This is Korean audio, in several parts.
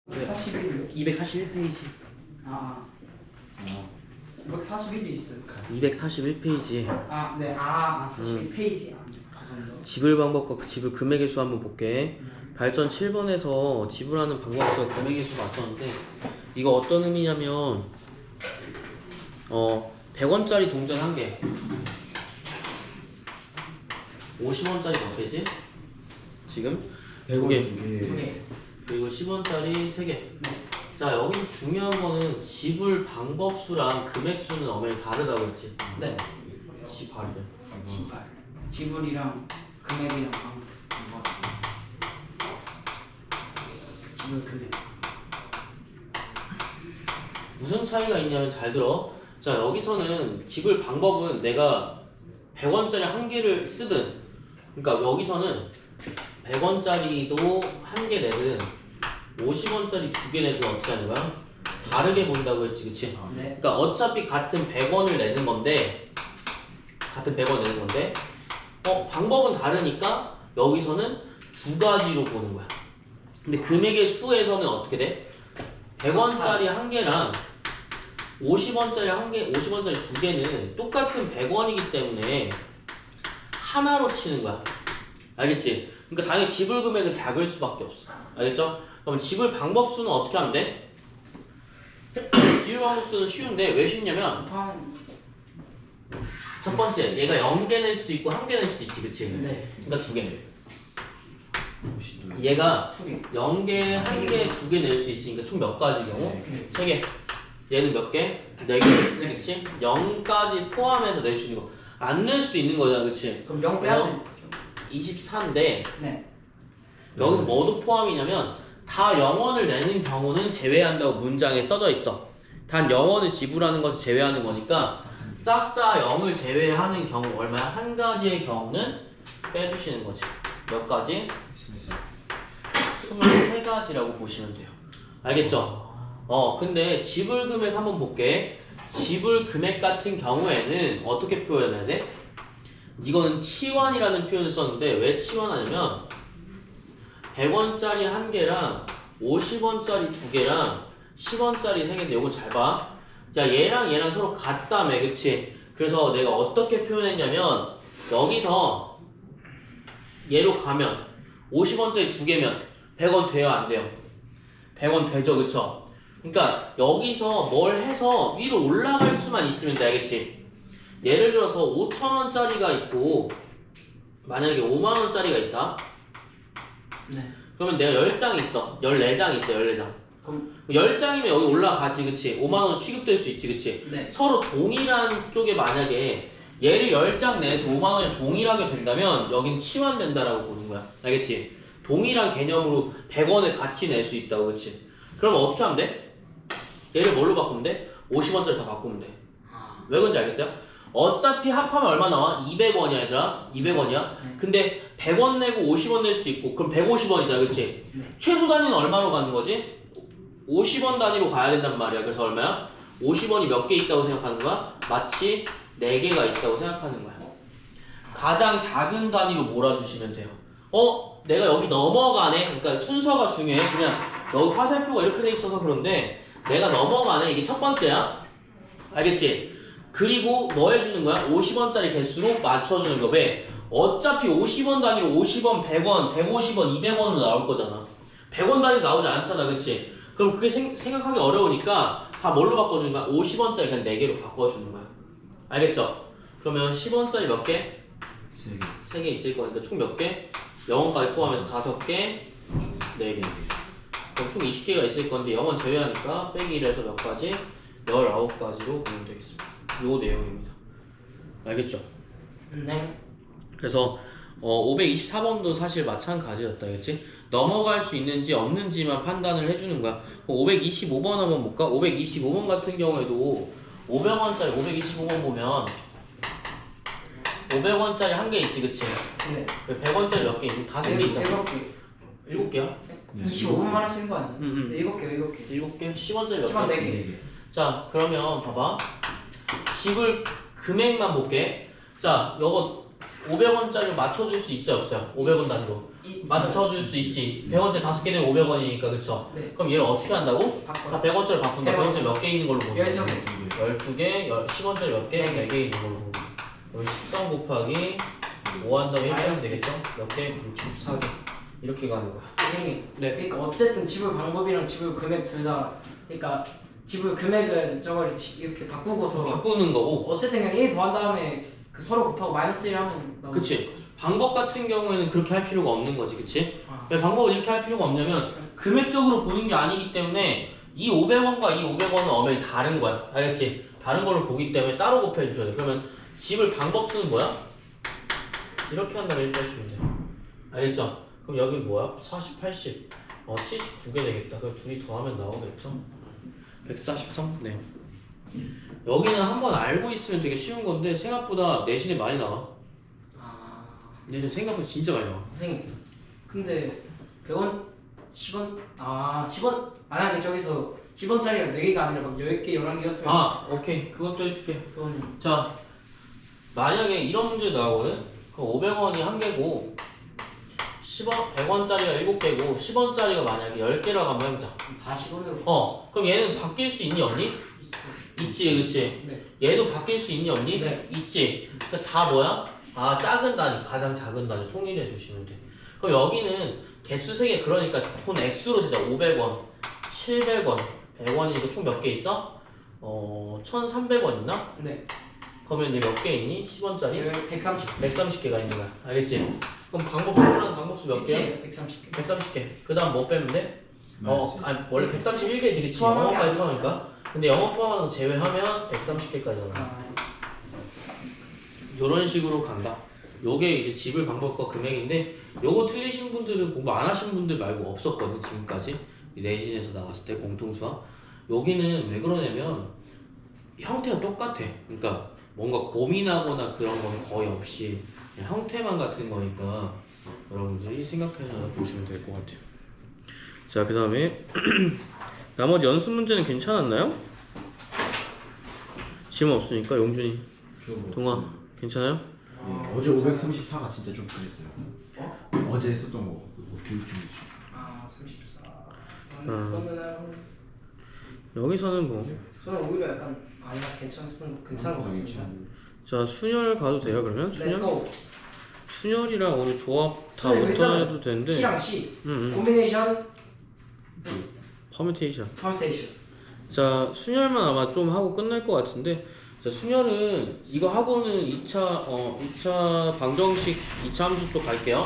41. 241페이지. 241도 있어요. 241페이지. 네. 41페이지. 죄송합니다. 지불 방법과 그 지불 금액의 수 한번 볼게. 발전 7번에서 지불하는 방법과 금액의 수 봤었는데 이거 어떤 의미냐면 100원짜리 동전 1개 50원짜리 몇 개지? 지금 2개 2개. 그리고 10원짜리 3개. 자, 여기서 중요한 거는 지불 방법수랑 금액수는 엄연히 다르다고 했지? 네. 지발이야. 지불이랑 금액이랑 방법. 지불 금액. 무슨 차이가 있냐면 잘 들어. 자, 여기서는 지불 방법은 내가 100원짜리 한 개를 쓰든, 그러니까 여기서는 100원짜리도 한 개 내든 50원짜리 두 개 내든 어떻게 하는 거야? 다르게 본다고 했지, 그치? 네. 그러니까 어차피 같은 100원을 내는 건데 방법은 다르니까 여기서는 두 가지로 보는 거야. 근데 금액의 수에서는 어떻게 돼? 100원짜리 한 개랑 50원짜리 한 개, 50원짜리 두 개는 똑같은 100원이기 때문에 하나로 치는 거야. 알겠지? 그러니까 당연히 지불 금액은 작을 수밖에 없어. 알겠죠? 그럼 지불 방법 수는 어떻게 하면 돼? 지불 방법 수는 쉬운데 왜 쉽냐면 첫 번째, 얘가 0개 낼 수도 있고 1개 낼 수도 있지, 그치? 네. 그러니까 2개 내. 얘가 2개. 0개, 1개, 2개 낼 수 있으니까 총 몇 가지 경우? 네. 3개. 얘는 몇 개? 4개. 그치? 0까지 포함해서 낼 수 있는 거. 안 낼 수도 있는 거잖아, 그치? 그럼 0 빼야 되죠. 24인데 네. 여기서 뭐도 포함이냐면 다 0원을 내는 경우는 제외한다고 문장에 써져 있어. 단 0원을 지불하는 것을 제외하는 거니까 싹 다 0을 제외하는 경우 얼마야? 한 가지의 경우는 빼주시는 거지. 몇 가지? 23가지라고 보시면 돼요. 알겠죠? 근데 지불 금액 한번 볼게. 지불 금액 같은 경우에는 어떻게 표현해야 돼? 이거는 치환이라는 표현을 썼는데 왜 치환하냐면 100원짜리 한 개랑 50원짜리 두 개랑 10원짜리 세 개인데 이건 잘 봐. 자, 얘랑 얘랑 서로 같다며, 그치? 그래서 내가 어떻게 표현했냐면 여기서 얘로 가면 50원짜리 두 개면 100원 돼요, 안 돼요? 100원 되죠, 그쵸? 그러니까 여기서 뭘 해서 위로 올라갈 수만 있으면 돼, 알겠지? 예를 들어서 5,000원짜리가 있고 만약에 5만원짜리가 있다. 네. 그러면 내가 10장이 있어. 14장이 있어, 14장. 그럼 10장이면 여기 올라가지, 그치? 5만원 취급될 수 있지, 그치? 네. 서로 동일한 쪽에 만약에 얘를 10장 내에서 5만원이 동일하게 된다면 여긴 치환된다라고 보는 거야. 알겠지? 동일한 개념으로 100원을 같이 낼 수 있다고, 그치? 그럼 어떻게 하면 돼? 얘를 뭘로 바꾸면 돼? 50원짜리 다 바꾸면 돼. 왜 그런지 알겠어요? 어차피 합하면 얼마 나와? 200원이야, 얘들아. 200원이야. 근데 100원 내고 50원 낼 수도 있고 그럼 150원이잖아, 그치? 네. 최소 단위는 얼마로 가는 거지? 50원 단위로 가야 된단 말이야. 그래서 얼마야? 50원이 몇 개 있다고 생각하는 거야? 마치 4개가 있다고 생각하는 거야. 가장 작은 단위로 몰아주시면 돼요. 내가 여기 넘어가네? 그러니까 순서가 중요해. 그냥 여기 화살표가 이렇게 돼 있어서 그런데 내가 넘어가네. 이게 첫 번째야. 알겠지? 그리고 뭐 해주는 거야? 50원짜리 개수로 맞춰주는 거. 왜? 어차피 50원 단위로 50원, 100원, 150원, 200원으로 나올 거잖아. 100원 단위로 나오지 않잖아, 그치? 그럼 그게 생각하기 어려우니까 다 뭘로 바꿔주는 거야? 50원짜리 그냥 4개로 바꿔주는 거야. 알겠죠? 그러면 10원짜리 몇 개? 3개. 3개 있을 거니까 총 몇 개? 0원까지 포함해서 5개, 4개. 그럼 총 20개가 있을 건데 0원 제외하니까 빼기 1해서 몇 가지? 19가지로 보면 되겠습니다. 요 내용입니다. 알겠죠? 네. 그래서 524번도 사실 마찬가지였다, 그치? 넘어갈 수 있는지 없는지만 판단을 해주는 거야. 525번 한번 볼까? 525번 같은 경우에도 500원짜리 525번 보면 500원짜리 한 개 있지, 그치? 네. 100원짜리 몇 개 있니? 5개 있잖아. 7개. 7개야? 25분만 원 쓰는 거 아니에요? 응. 7개. 7개? 10원짜리 몇 10원 개? 4개. 자, 그러면 봐봐. 지불 금액만 볼게. 자, 요거 500원짜리 맞춰줄 수 있어요 없어요? 500원 단위로 맞춰줄 수 있지. 100원짜리 5개 되면 500원이니까 그쵸? 네. 그럼 얘를 어떻게 한다고? 다 바꿔. 100원짜리 바꾼다. 100원짜리 몇 개 있는 걸로 보는 12개. 12개, 10원짜리 몇 개? 4개 있는 걸로 보는 거야. 그럼 13 곱하기 5 한 다음에 1 하면 되겠죠? 몇 개? 64개. 이렇게 가는 거야. 선생님. 네. 그러니까 어쨌든 지불 방법이랑 지불 금액 둘 다 그러니까 지불 금액은 저걸 이렇게 바꾸고서 바꾸는 거고. 어쨌든 그냥 1 더한 다음에 그 서로 곱하고 마이너스 1 하면 나오는 그치. 방법 같은 경우에는 그렇게 할 필요가 없는 거지. 그치? 아. 왜 방법을 이렇게 할 필요가 없냐면 금액적으로 보는 게 아니기 때문에 이 500원과 이 500원은 엄연히 다른 거야. 알겠지? 다른 걸로 보기 때문에 따로 곱해 주셔야 돼. 그러면 지불 방법 수는 뭐야? 이렇게 한 다음에 1 빼주면 돼. 알겠죠? 그럼 여긴 뭐야? 40, 80, 79개 되겠다. 그럼 둘이 더하면 나오겠죠? 143? 네. 여기는 한번 알고 있으면 되게 쉬운 건데 생각보다 내신이 많이 나와. 아. 내신 생각보다 진짜 많이 나와. 선생님. 근데 100원 10원 10원 만약에 저기서 10원짜리가 4개가 아니라 막 10개 11개였으면 아, 오케이. 그것도 해줄게. 그건 자, 만약에 이런 문제 나오거든? 그럼 500원이 한 개고 10원, 100원짜리가 7개고 10원짜리가 만약에 10개라고 한번 해보자. 다 10원으로 그럼 얘는 바뀔 수 있니 없니? 있지, 그치? 네. 얘도 바뀔 수 있니 없니? 네. 있지. 그러니까 다 뭐야? 작은 단위, 가장 작은 단위 통일해 주시면 돼. 그럼 여기는 개수 3개, 그러니까 돈 액수로 세자. 500원, 700원, 100원이니까 총 몇 개 있어? 1300원 있나? 네. 그러면 얘 몇 개 있니? 10원짜리? 130. 130개가 있는 거야. 알겠지? 그럼 방법수랑 방법수 몇 개야? 130개. 130개. 그 다음 뭐 빼면 돼? 원래 131개지, 그치? 포함한 게 영어까지 아니죠. 포함하니까. 근데 영어 포함하는 거 제외하면 130개까지잖아. 요런 식으로 간다. 요게 이제 지불 방법과 금액인데, 요거 틀리신 분들은 공부 안 하신 분들 말고 없었거든, 지금까지. 이 내신에서 나왔을 때 공통수학. 여기는 왜 그러냐면, 형태가 똑같아. 그러니까 뭔가 고민하거나 그런 건 거의 없이 그냥 형태만 같은 거니까 여러분들이 생각해서 보시면 될 것 같아요. 자, 그 다음에 나머지 연습 문제는 괜찮았나요? 질문 없으니까 용준이, 동아 괜찮아요? 어제 534가 진짜 좀 그랬어요. 어제 했었던 거 교육 중이죠. 34. 그거는 여기서는 뭐 저는 오히려 약간 괜찮은 것 같습니다. 자, 순열 가도 돼요 그러면? Let's 순열? go. 순열이랑 오늘 조합 다 순열 못해도 되는데 C랑 C. 응. 콤비네이션 퍼뮤테이션. 퍼뮤테이션. 자, 순열만 아마 좀 하고 끝날 것 같은데, 자, 순열은 이거 하고는 2차 방정식 2차 함수 쪽 갈게요.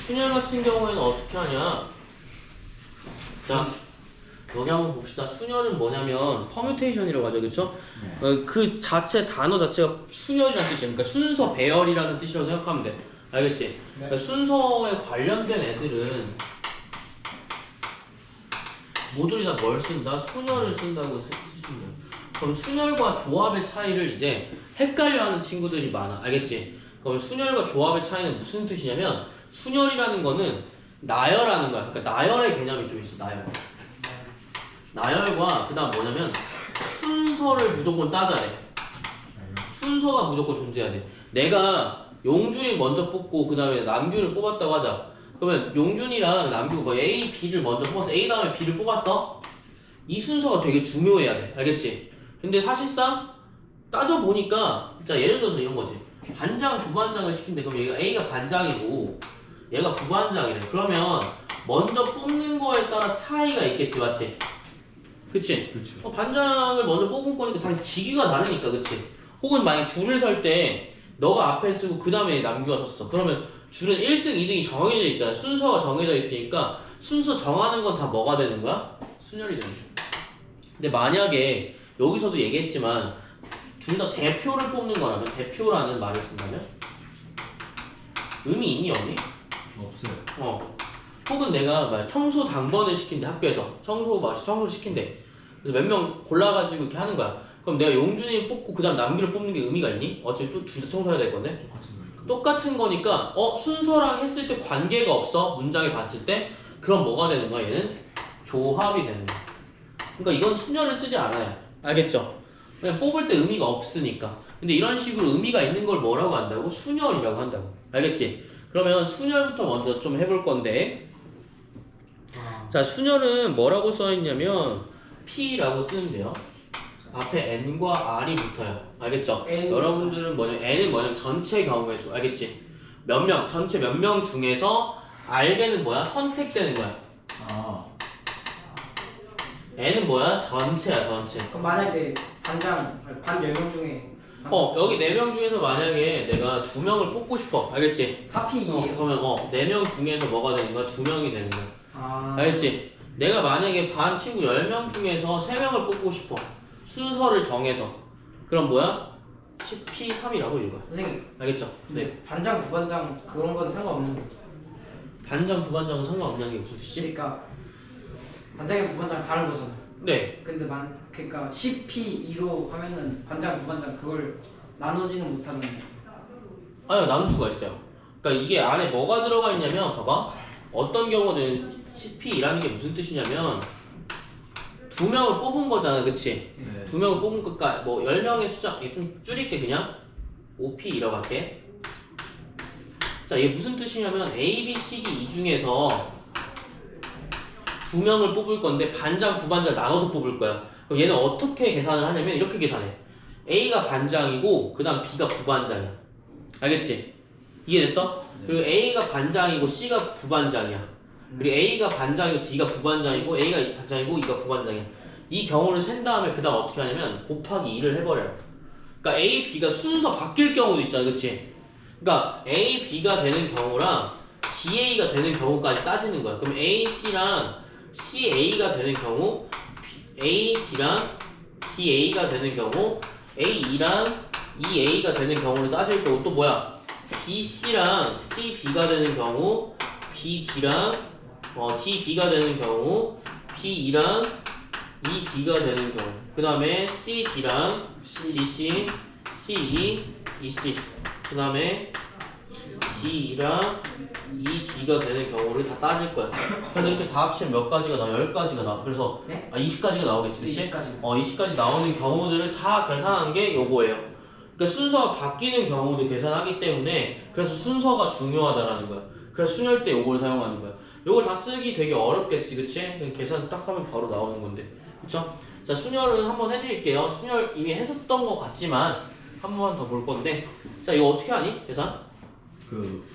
순열 같은 경우에는 어떻게 하냐? 자, 여기 한번 봅시다. 순열은 뭐냐면 퍼뮤테이션이라고 하죠, 그렇죠? 그 자체 단어 자체가 순열이라는 뜻이에요. 그러니까 순서 배열이라는 뜻이라고 생각하면 돼. 알겠지? 그러니까 순서에 관련된 애들은 모듈이 다 뭘 쓴다? 순열을 쓴다고 쓰시면 돼요. 그럼 순열과 조합의 차이를 이제 헷갈려하는 친구들이 많아. 알겠지? 그럼 순열과 조합의 차이는 무슨 뜻이냐면, 순열이라는 거는 나열하는 거야. 그러니까 나열의 개념이 좀 있어. 나열과 그 다음 뭐냐면 순서를 무조건 따져야 돼. 순서가 무조건 존재해야 돼. 내가 용준이 먼저 뽑고 그 다음에 남규를 뽑았다고 하자. 그러면 용준이랑 남규 뭐 A, B를 먼저 뽑았어. A 다음에 B를 뽑았어. 이 순서가 되게 중요해야 돼. 알겠지? 근데 사실상 따져보니까, 자, 예를 들어서 이런 거지. 반장, 부반장을 시킨대. 그럼 얘가 A가 반장이고 얘가 부반장이래. 그러면 먼저 뽑는 거에 따라 차이가 있겠지, 맞지? 그치? 그렇죠. 반장을 먼저 뽑은 거니까 당연히 직위가 다르니까, 그치? 혹은 만약 줄을 설 때 너가 앞에 쓰고 그 다음에 남규가 섰어. 그러면 줄은 1등, 2등이 정해져 있잖아. 순서가 정해져 있으니까 순서 정하는 건 다 뭐가 되는 거야? 순열이 되는 거야. 근데 만약에 여기서도 얘기했지만 둘 다 대표를 뽑는 거라면, 대표라는 말을 쓴다면 의미 있니 없니? 없어요. 혹은 내가 청소 당번을 시킨대. 학교에서 청소 시킨대. 그래서 몇 명 골라가지고 이렇게 하는 거야. 그럼 내가 용준이 뽑고 그 다음 남규를 뽑는 게 의미가 있니? 어차피 또 둘 다 청소해야 될 건데. 똑같은 거니까 순서랑 했을 때 관계가 없어. 문장에 봤을 때. 그럼 뭐가 되는 거야? 얘는 조합이 되는 거야. 그러니까 이건 순열을 쓰지 않아요. 알겠죠? 그냥 뽑을 때 의미가 없으니까. 근데 이런 식으로 의미가 있는 걸 뭐라고 한다고? 순열이라고 한다고. 알겠지? 그러면 순열부터 먼저 좀 해볼 건데, 자, 순열은 뭐라고 써있냐면 P라고 쓰는데요. 앞에 N과 R이 붙어요. 알겠죠? N. 여러분들은 뭐냐면 N은 뭐냐면 전체 경우의 수. 알겠지? 몇 명, 전체 몇 명 중에서 알게는 뭐야? 선택되는 거야. 아 N은 뭐야? 전체야, 전체. 그럼 만약에 반 10명 중에 여기 4명 중에서 만약에 내가 2명을 뽑고 싶어. 알겠지? 4P2예요. 그러면 4명 중에서 뭐가 되는 거야? 2명이 되는 거야. 아. 알겠지? 내가 만약에 반 친구 10명 중에서 3명을 뽑고 싶어. 순서를 정해서. 그럼 뭐야? 10P3이라고 읽어요. 선생님. 알겠죠? 근데 반장, 부반장 그런 건 상관없는 거죠. 반장, 부반장은 상관없냐는 게 무슨 뜻이지? 그러니까 반장이랑 부반장 다른 거잖아. 네. 근데 그러니까 10P2로 하면은 반장, 부반장 그걸 나누지는 못하는. 아니요, 나눌 수가 있어요. 그러니까 이게 안에 뭐가 들어가 있냐면, 봐봐. 어떤 경우는 10P라는 게 무슨 뜻이냐면 2명을 뽑은 거잖아, 그치? 네. 2명을 뽑은 거니까 뭐 10명의 숫자, 이게 좀 줄일게 그냥 5P1로 갈게. 자, 이게 무슨 뜻이냐면 A, B, C, D 이 중에서 2명을 뽑을 건데 반장, 부반장 나눠서 뽑을 거야. 그럼 얘는 어떻게 계산을 하냐면 이렇게 계산해. A가 반장이고 그 다음 B가 부반장이야. 알겠지? 이해됐어? 네. 그리고 A가 반장이고 C가 부반장이야. 그리고 A가 반장이고 D가 부반장이고 A가 반장이고 E가 부반장이야. 이 경우를 센 다음에 그 다음 어떻게 하냐면 곱하기 2를 해버려요. 그러니까 A, B가 순서 바뀔 경우도 있잖아, 그치? 그러니까 A, B가 되는 경우랑 C, A가 되는 경우까지 따지는 거야. 그럼 A, C랑 C, A가 되는 경우, A, D랑 D, A가 되는 경우, A, E랑 E, A가 되는 경우를 따질 거고 또 뭐야? B, C랑 C, B가 되는 경우, B, D랑 D, B가 되는 경우, B, E랑 E, B가 되는 경우, 그 다음에 C, D랑 D, C, C, E, E, C, 그 다음에 D, E랑 E, D가 되는 경우를 다 따질 거야. 그래서 이렇게 다 합치면 몇 가지가 나와? 10가지가 나와. 그래서 네? 20가지가 나오겠지, 그치? 20가지. 20가지 나오는 경우들을 다 계산한 게 요거예요. 그러니까 순서가 바뀌는 경우도 계산하기 때문에 그래서 순서가 중요하다라는 거야. 그래서 순열 때 요걸 사용하는 거야. 요걸 다 쓰기 되게 어렵겠지, 그치? 그냥 계산 딱 하면 바로 나오는 건데, 그쵸? 자, 순열은 한번 해드릴게요. 순열 이미 했었던 것 같지만 한 번 더 볼 건데, 자, 이거 어떻게 하니? 계산? 그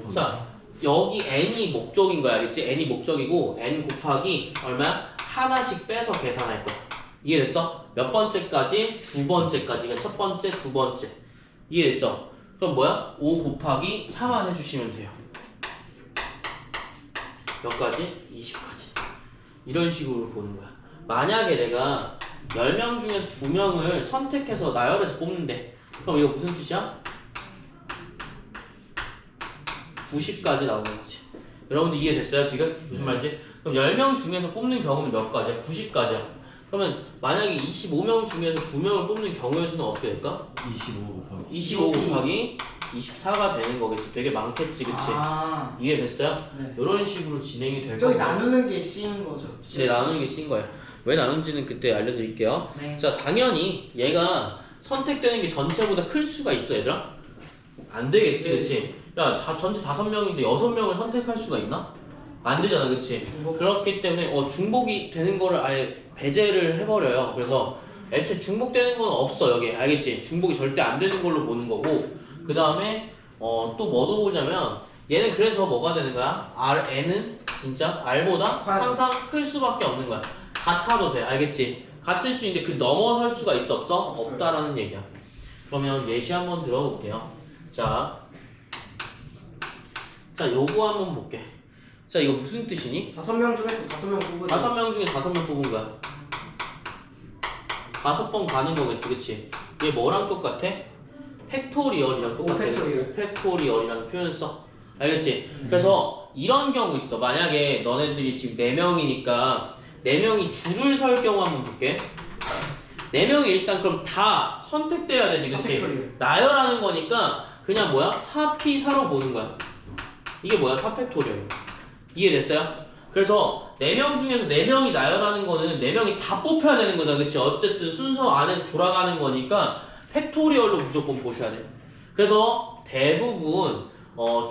5 자, 여기 n이 목적인 거야, 알겠지? n이 목적이고 n 곱하기 얼마야? 하나씩 빼서 계산할 거야. 이해됐어? 몇 번째까지? 두 번째까지. 그러니까 첫 번째, 두 번째. 이해됐죠? 그럼 뭐야? 5 곱하기 4만 해주시면 돼요. 몇 가지? 20가지. 이런 식으로 보는 거야. 만약에 내가 10명 중에서 2명을 선택해서 나열해서 뽑는데, 그럼 이거 무슨 뜻이야? 90까지 나오는 거지. 여러분들 이해됐어요 지금? 무슨 말인지? 그럼 10명 중에서 뽑는 경우는 몇 가지야? 90가지야. 그러면 만약에 25명 중에서 2명을 뽑는 경우의 수는 어떻게 될까? 25 곱하기 25 곱하기 24가 되는 거겠지. 되게 많겠지, 그치? 아. 이해됐어요? 네. 이런 식으로 진행이 될 저기 거고. 나누는 게 C인 거죠. 네, 나누는 게 C인 거예요. 왜 나눈지는 그때 알려드릴게요. 네. 자, 당연히 얘가 선택되는 게 전체보다 클 수가 있어, 얘들아? 안 되겠지, 네. 그치? 야, 다 전체 5명인데 6명을 선택할 수가 있나? 안 되잖아, 그치? 중복. 그렇기 때문에 중복이 되는 거를 아예 배제를 해버려요. 그래서 애초에 중복되는 건 없어, 여기. 알겠지? 중복이 절대 안 되는 걸로 보는 거고, 그 다음에 또 뭐도 보냐면 얘는 그래서 뭐가 되는 거야? N은 진짜 R보다 항상 클 수밖에 없는 거야. 같아도 돼, 알겠지? 같을 수 있는데 그 넘어설 수가 있어, 없어? 없어요. 없다라는 얘기야. 그러면 예시 한번 들어볼게요. 자, 요거 한번 볼게. 자, 이거 무슨 뜻이니? 5명 중에서 5명 뽑으면 5명 중에 5명 뽑은 거야. 5번 가는 거겠지, 그치? 얘 뭐랑 똑같아? 팩토리얼이랑 똑같아. 오팩토리얼. 오팩토리얼이라는 표현 써. 알겠지? 그래서 이런 경우 있어. 만약에 너네들이 지금 4명이니까 4명이 줄을 설 경우 한번 볼게. 4명이 일단 그럼 다 선택돼야 되지, 그치? 사팩토리얼. 나열하는 거니까 그냥 뭐야? 4P4로 보는 거야. 이게 뭐야? 4팩토리얼. 이해됐어요? 그래서 4명 중에서 4명이 나열하는 거는 4명이 다 뽑혀야 되는 거잖아. 그치? 어쨌든 순서 안에서 돌아가는 거니까 팩토리얼로 무조건 보셔야 돼. 그래서 대부분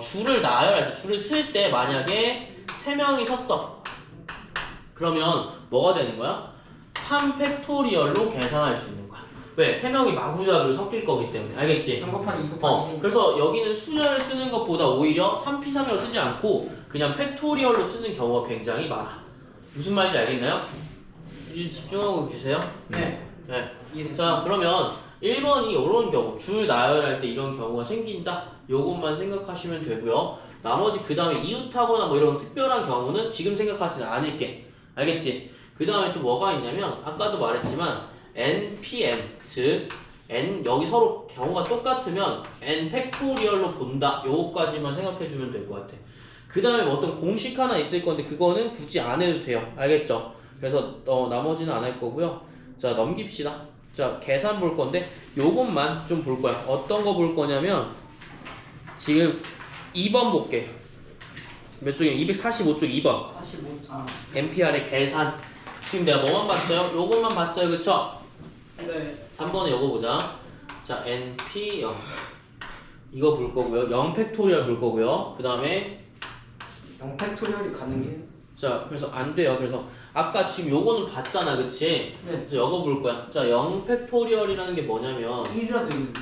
줄을 나열할 때, 줄을 쓸 때 만약에 3명이 섰어. 그러면 뭐가 되는 거야? 3팩토리얼로 계산할 수 있는 거야. 왜? 3명이 마구잡이로 섞일 거기 때문에. 알겠지? 3 곱하기 2 곱하기 1. 그래서 여기는 수열을 쓰는 것보다 오히려 3P3을 쓰지 않고 그냥 팩토리얼로 쓰는 경우가 굉장히 많아. 무슨 말인지 알겠나요? 이제 집중하고 계세요? 네. 네. 이해됐어요. 자, 그러면 1번이 이런 경우, 줄 나열할 때 이런 경우가 생긴다. 요것만 생각하시면 되고요. 나머지 그 다음에 이웃하거나 뭐 이런 특별한 경우는 지금 생각하지는 않을게. 알겠지? 그 다음에 또 뭐가 있냐면 아까도 말했지만 NPN, 즉 N 여기 서로 경우가 똑같으면 N 팩토리얼로 본다. 요거까지만 생각해주면 될 것 같아. 그 다음에 뭐 어떤 공식 하나 있을 건데 그거는 굳이 안 해도 돼요. 알겠죠? 그래서 나머지는 안 할 거고요. 자, 넘깁시다. 자, 계산 볼 건데 요것만 좀 볼 거야. 어떤 거 볼 거냐면 지금 2번 볼게. 몇 쪽이야? 245쪽 2번. 45. NPR의 계산. 지금 내가 뭐만 봤어요? 요것만 봤어요. 그쵸? 네. 3번에 요거 보자. 자, NP 0. 이거 볼 거고요. 0 팩토리얼 볼 거고요. 그 다음에 0 팩토리얼이 가능해요? 자, 그래서 안 돼요. 그래서 아까 지금 요거는 봤잖아. 그치? 네. 그래서 요거 볼 거야. 자, 0 팩토리얼이라는 게 뭐냐면 1이라도 있는데.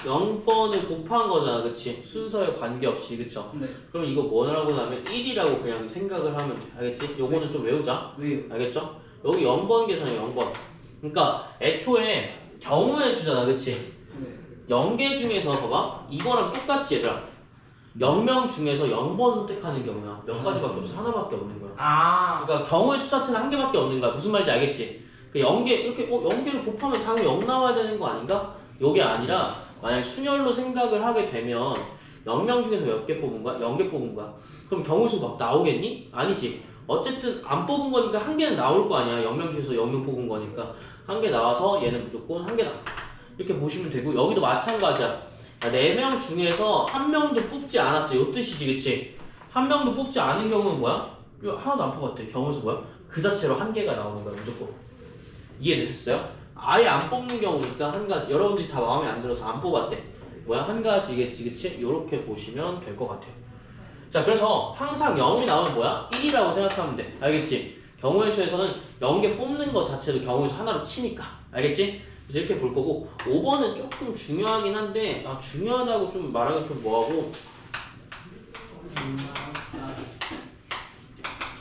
0번을 곱한 거잖아. 그치? 순서에 관계없이. 그쵸? 네. 그럼 이거 뭐라고 하면 1이라고 그냥 생각을 하면 돼. 알겠지? 요거는 좀 외우자. 왜요? 알겠죠? 여기 0번 계산이야. 0번. 그러니까 애초에 경우의 수잖아. 그치? 네. 0개 중에서 봐봐. 이거랑 똑같지 얘들아. 0명 중에서 0번 선택하는 경우야. 몇 가지밖에 없어. 하나밖에 없는 거야. 그러니까 경우의 수 자체는 한 개밖에 없는 거야. 무슨 말인지 알겠지? 그 0개 이렇게 0개를 곱하면 당연히 0 나와야 되는 거 아닌가? 요게 아니라 만약 순열로 생각을 하게 되면 0명 중에서 몇 개 뽑은 거야? 0개 뽑은 거야. 그럼 경우의 수 막 나오겠니? 아니지. 어쨌든 안 뽑은 거니까 한 개는 나올 거 아니야. 0명 중에서 0명 뽑은 거니까 한 개 나와서 얘는 무조건 한 개다. 이렇게 보시면 되고 여기도 마찬가지야. 4명 중에서 한 명도 뽑지 않았어. 요 뜻이지, 그치? 한 명도 뽑지 않은 경우는 뭐야? 이거 하나도 안 뽑았대. 경우에서 뭐야? 그 자체로 한 개가 나오는 거야, 무조건. 이해되셨어요? 아예 안 뽑는 경우니까 한 가지. 여러분들이 다 마음에 안 들어서 안 뽑았대. 뭐야? 한 가지겠지, 그치? 요렇게 보시면 될 것 같아요. 자, 그래서 항상 0이 나오면 뭐야? 1이라고 생각하면 돼. 알겠지? 경우의 수에서는 0개 뽑는 것 자체도 경우의 수 하나로 치니까. 알겠지? 그래서 이렇게 볼 거고 5번은 조금 중요하긴 한데 중요하다고 좀 말하기 좀 뭐하고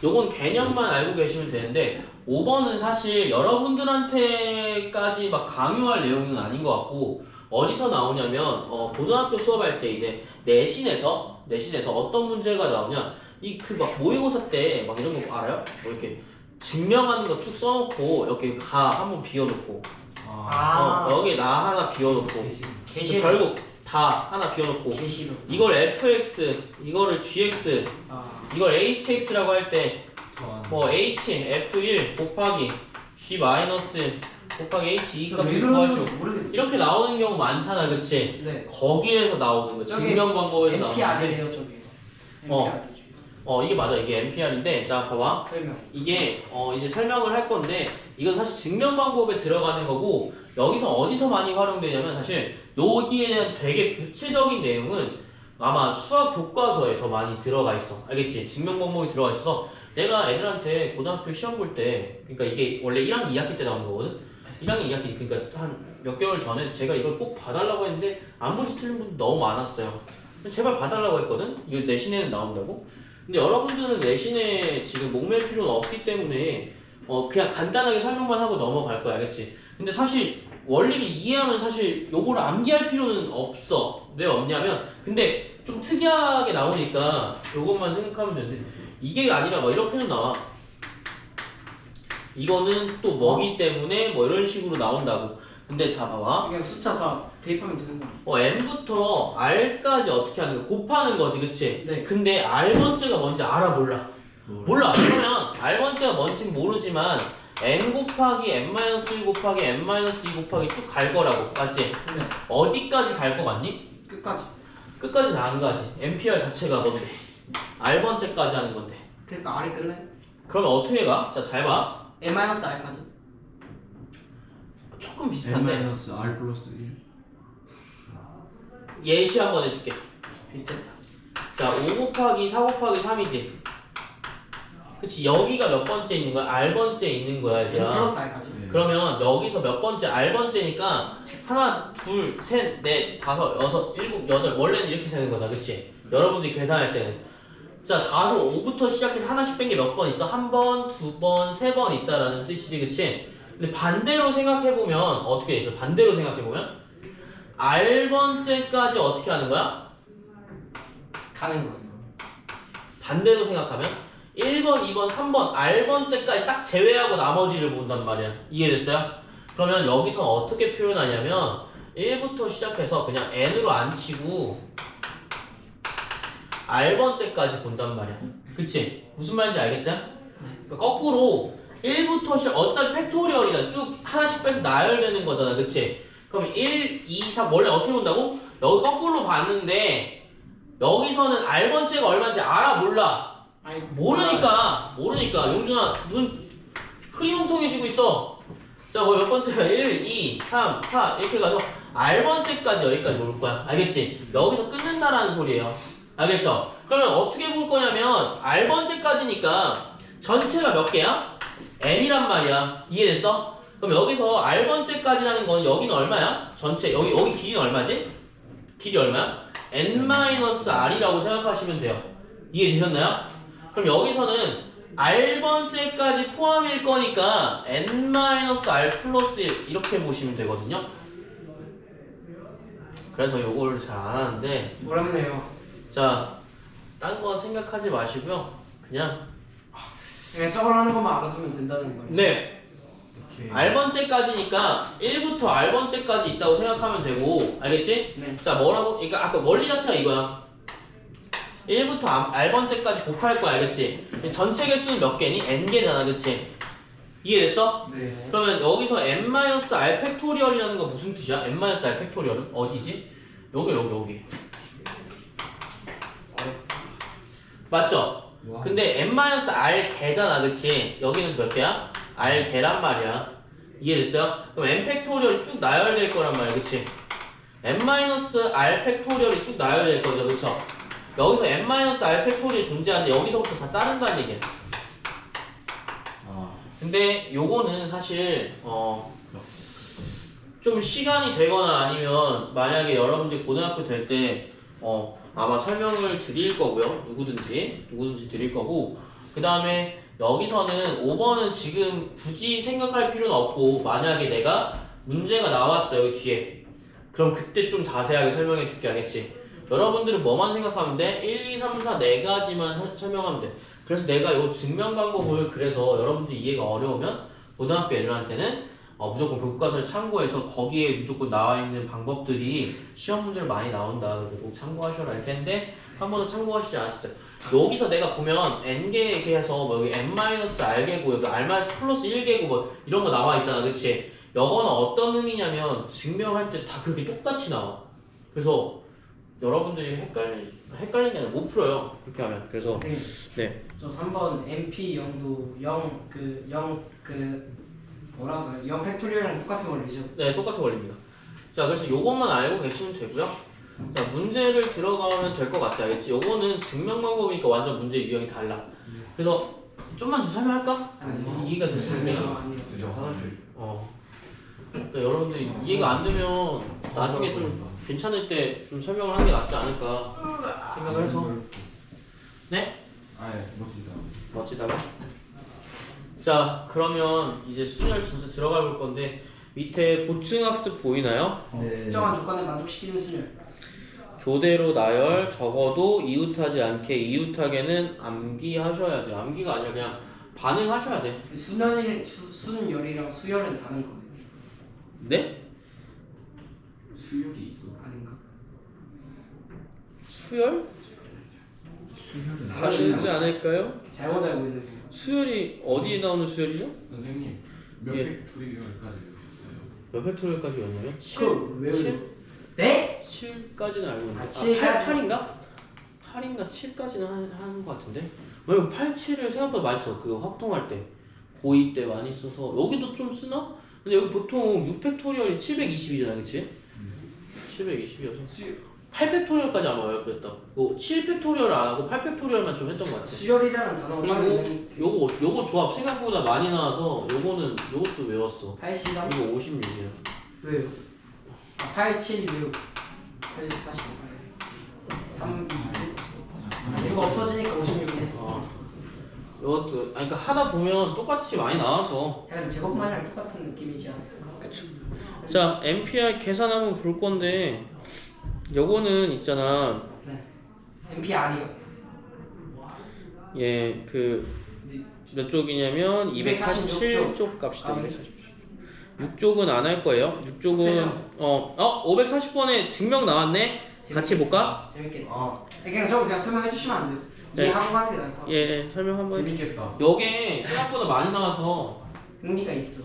요건 개념만 알고 계시면 되는데 5번은 사실 여러분들한테까지 막 강요할 내용은 아닌 것 같고 어디서 나오냐면 고등학교 수업할 때 이제 내신에서 어떤 문제가 나오냐 이 그 막 모의고사 때 막 이런 거 알아요? 뭐 이렇게 증명하는 거 쭉 써놓고 이렇게 가 한번 비워놓고 여기 나 하나 비워놓고 게시. 결국 다 하나 비워놓고 게시로. 이걸 fx 이거를 gx 이걸 hx라고 할 때 뭐 h f1 곱하기 g 마이너스 곱하기 h 이 값을 구하시고 모르겠어요. 이렇게 나오는 경우 많잖아, 그치? 네. 거기에서 나오는 거 저기 증명 방법에서 나오는 NPR이래요, 저기. 이게 맞아. 이게 NPR인데 자 봐봐. 설명. 이게 이제 설명을 할 건데 이건 사실 증명 방법에 들어가는 거고 여기서 어디서 많이 활용되냐면 사실 여기에 대한 되게 구체적인 내용은 아마 수학 교과서에 더 많이 들어가 있어. 알겠지? 증명 방법이 들어가 있어서 내가 애들한테 고등학교 시험 볼 때 그러니까 이게 원래 1학년 2학기 때 나오는 거거든. 1학년 2학기 그러니까 한 몇 개월 전에 제가 이걸 꼭 봐달라고 했는데 안 보시 틀린 분들 너무 많았어요. 제발 봐달라고 했거든. 이거 내신에는 나온다고. 근데 여러분들은 내신에 지금 목맬 필요는 없기 때문에 그냥 간단하게 설명만 하고 넘어갈 거야, 알겠지? 근데 사실 원리를 이해하면 사실 요거를 암기할 필요는 없어. 왜 없냐면 근데 좀 특이하게 나오니까 요것만 생각하면 되는데 이게 아니라 뭐 이렇게는 나와. 이거는 또 뭐기 때문에 뭐 이런 식으로 나온다고. 근데 자 봐봐. 그냥 숫자 다 대입하면 되는 거. n부터 r까지 어떻게 하는 거야? 곱하는 거지, 그치? 네. 근데 r번째가 뭔지 알아, 몰라? 몰라. 그러면 r번째가 뭔지 모르지만 n 곱하기 n-1 곱하기 n-2 곱하기 쭉 갈 거라고, 맞지? 네. 어디까지 갈 거 같니? 끝까지. 끝까지는 안 가지. NPR 자체가 뭔데? r번째까지 하는 건데. 그러니까 R이 끝내. 그러면 어떻게 가? 자, 잘 봐. n-r까지. 조금 비슷한데 n-r 플러스 1. 예시 한번 해줄게. 비슷했다. 자, 5 곱하기 4 곱하기 3이지. 그치, 여기가 몇 번째 있는 거야? R번째 있는 거야, n 얘들아. 플러스 r까지. 그러면 여기서 몇 번째? R번째니까 하나, 둘, 셋, 넷, 다섯, 여섯, 일곱, 여덟. 원래는 이렇게 세는 거잖아, 그치? 여러분들이 계산할 때는. 자, 다섯, 5부터 시작해서 하나씩 뺀 게 몇 번 있어? 한 번, 두 번, 세 번 있다라는 뜻이지, 그치? 근데 반대로 생각해보면 어떻게 돼 있어? 반대로 생각해보면 R번째까지 어떻게 하는 거야? 가는 거예요. 반대로 생각하면 1번, 2번, 3번 R번째까지 딱 제외하고 나머지를 본단 말이야. 이해됐어요? 그러면 여기서 어떻게 표현하냐면 1부터 시작해서 그냥 N으로 안 치고 R번째까지 본단 말이야. 그치? 무슨 말인지 알겠어요? 그러니까 거꾸로 1부터 시작, 어차피 팩토리얼이잖아. 쭉 하나씩 빼서 나열되는 거잖아. 그치? 그럼 1, 2, 3 원래 어떻게 본다고? 여기 거꾸로 봤는데 여기서는 R번째가 얼마인지 알아? 몰라? 아니, 모르니까 용준아 무슨 흐리멍텅해지고 있어. 자, 뭐 몇 번째야? 1, 2, 3, 4 이렇게 가서 R번째까지 여기까지 올 거야. 알겠지? 여기서 끊는다라는 소리예요. 알겠죠? 그러면 어떻게 볼 거냐면 R번째까지니까 전체가 몇 개야? N이란 말이야. 이해됐어? 그럼 여기서 R번째까지라는 건 여기는 얼마야? 전체 여기 길이는 얼마지? 길이 얼마야? N-R이라고 생각하시면 돼요. 이해되셨나요? 그럼 여기서는 R번째까지 포함일 거니까 N-R 플러스 1 이렇게 보시면 되거든요. 그래서 요거를 잘 안 하는데 어렵네요. 자, 딴 거 생각하지 마시고요. 그냥 저걸 하는 것만 알아두면 된다는 말이죠. 네, 오케이. R번째까지니까 1부터 R번째까지 있다고 생각하면 되고, 알겠지? 네. 자, 뭐라고? 그러니까 아까 원리 자체가 이거야. 1부터 R번째까지 곱할 거야, 알겠지? 전체 개수는 몇 개니? N개잖아, 그치? 이해됐어? 네. 그러면 여기서 n-r 팩토리얼이라는 건 무슨 뜻이야? n-r 팩토리얼은 어디지? 여기. 맞죠? 와. 근데 n-r 개잖아, 그치? 여기는 몇 개야? r 개란 말이야. 이해됐어요? 그럼 n 팩토리얼이 쭉 나열될 거란 말이야, 그치? n-r 팩토리얼이 쭉 나열될 거죠, 그쵸? 여기서 n-r 팩토리얼이 존재하는데 여기서부터 다 자른다는 얘기야. 근데 요거는 사실 좀 시간이 되거나 아니면 만약에 여러분들이 고등학교 될 때 아마 설명을 드릴 거고요. 누구든지 드릴 거고, 그 다음에 여기서는 5번은 지금 굳이 생각할 필요는 없고, 만약에 내가 문제가 나왔어요 뒤에, 그럼 그때 좀 자세하게 설명해 줄게. 알겠지? 여러분들은 뭐만 생각하면 돼? 1, 2, 3, 4 네 가지만 설명하면 돼. 그래서 내가 이 증명 방법을, 그래서 여러분들 이해가 어려우면 고등학교 애들한테는 무조건 교과서를 참고해서 거기에 무조건 나와 있는 방법들이 시험 문제로 많이 나온다. 그래서 참고하셔라 이렇게 했는데 한 번도 참고하시지 않았어요. 여기서 내가 보면 n개 해서 뭐 여기 n-r개고 여기 r 플러스 1개고 뭐 이런 거 나와 있잖아, 그치? 이거는 어떤 의미냐면 증명할 때 다 그렇게 똑같이 나와. 그래서 여러분들이 헷갈리는 게 아니라 못 풀어요, 그렇게 하면. 그래서 선생님, 네, 저 3번 MP0도 0 팩토리얼이랑 똑같은 원리죠? 네, 똑같은 원리입니다. 자, 그래서 요것만 알고 계시면 되고요. 자, 문제를 들어가면 될 것 같아, 알겠지? 요거는 증명 방법이니까 완전 문제 유형이 달라. 그래서 좀만 더 설명할까? 아니요. 이해가 됐으면 아니요. 그러니까 여러분들 이해가 안 되면 나중에 좀 괜찮을 때 좀 설명을 하는 게 낫지 않을까 생각을 해서. 네? 멋지다고? 자, 그러면 이제 순열 진짜 들어가 볼 건데, 밑에 보충학습 보이나요? 네. 특정한 조건을 만족시키는 수열. 교대로 나열, 적어도 이웃하지 않게. 이웃하게는 암기하셔야 돼요. 암기가 아니라 그냥 반응하셔야 돼. 순열이랑 수열은 다른 거예요. 네? 수열이 있어. 아닌가? 수열? 수열은 다르지 않을까요? 잘못 알고 있는 거예요. 수열이 어디에 나오는 수열이죠? 선생님 몇 예. 팩토리얼까지 외우셨어요? 몇 팩토리얼까지 외웠냐면? 7? 그 외우는 7? 거. 네? 7까지는 알고 있는데. 아, 7까지? 8인가? 8인가 7까지는 하는 것 같은데. 왜냐면 87을 생각보다 많이 써. 그거 확통할 때 고2 때 많이 써서 여기도 좀 쓰나? 근데 여기 보통 6팩토리얼이 720이잖아, 그치? 720이어서 8팩토리얼까지 아마 외웠겠다. 7팩토리얼 안 하고 8팩토리얼만 좀 했던 것 같아. 수열이라는 단어가 그리고 요거 조합 생각보다 많이 나와서 요것도 외웠어. 83? 이거 56이야. 왜요? 876 845 3 6 없어지니까 56이네. 요것도 그러니까 하다 보면 똑같이 많이 나와서. 약간 제곱만이랑 똑같은 느낌이지 않을까? 그쵸. 자, MPR 계산 한번 볼 건데 요거는 있잖아. 네. MPR이요? 예, 몇 쪽이냐면 246 247쪽 갑시다. 아, 247쪽. 6쪽은 안 할 거예요. 6쪽은 숙제죠? 540번에 증명 나왔네. 같이 볼까? 재밌겠다. 그냥 저거 그냥 설명해 주시면 안 돼요? 네. 이해하고 하는 게 나을 것 같아요. 예, 설명 한번 해. 재밌겠다. 요게 생각보다 많이 나와서 의미가 있어.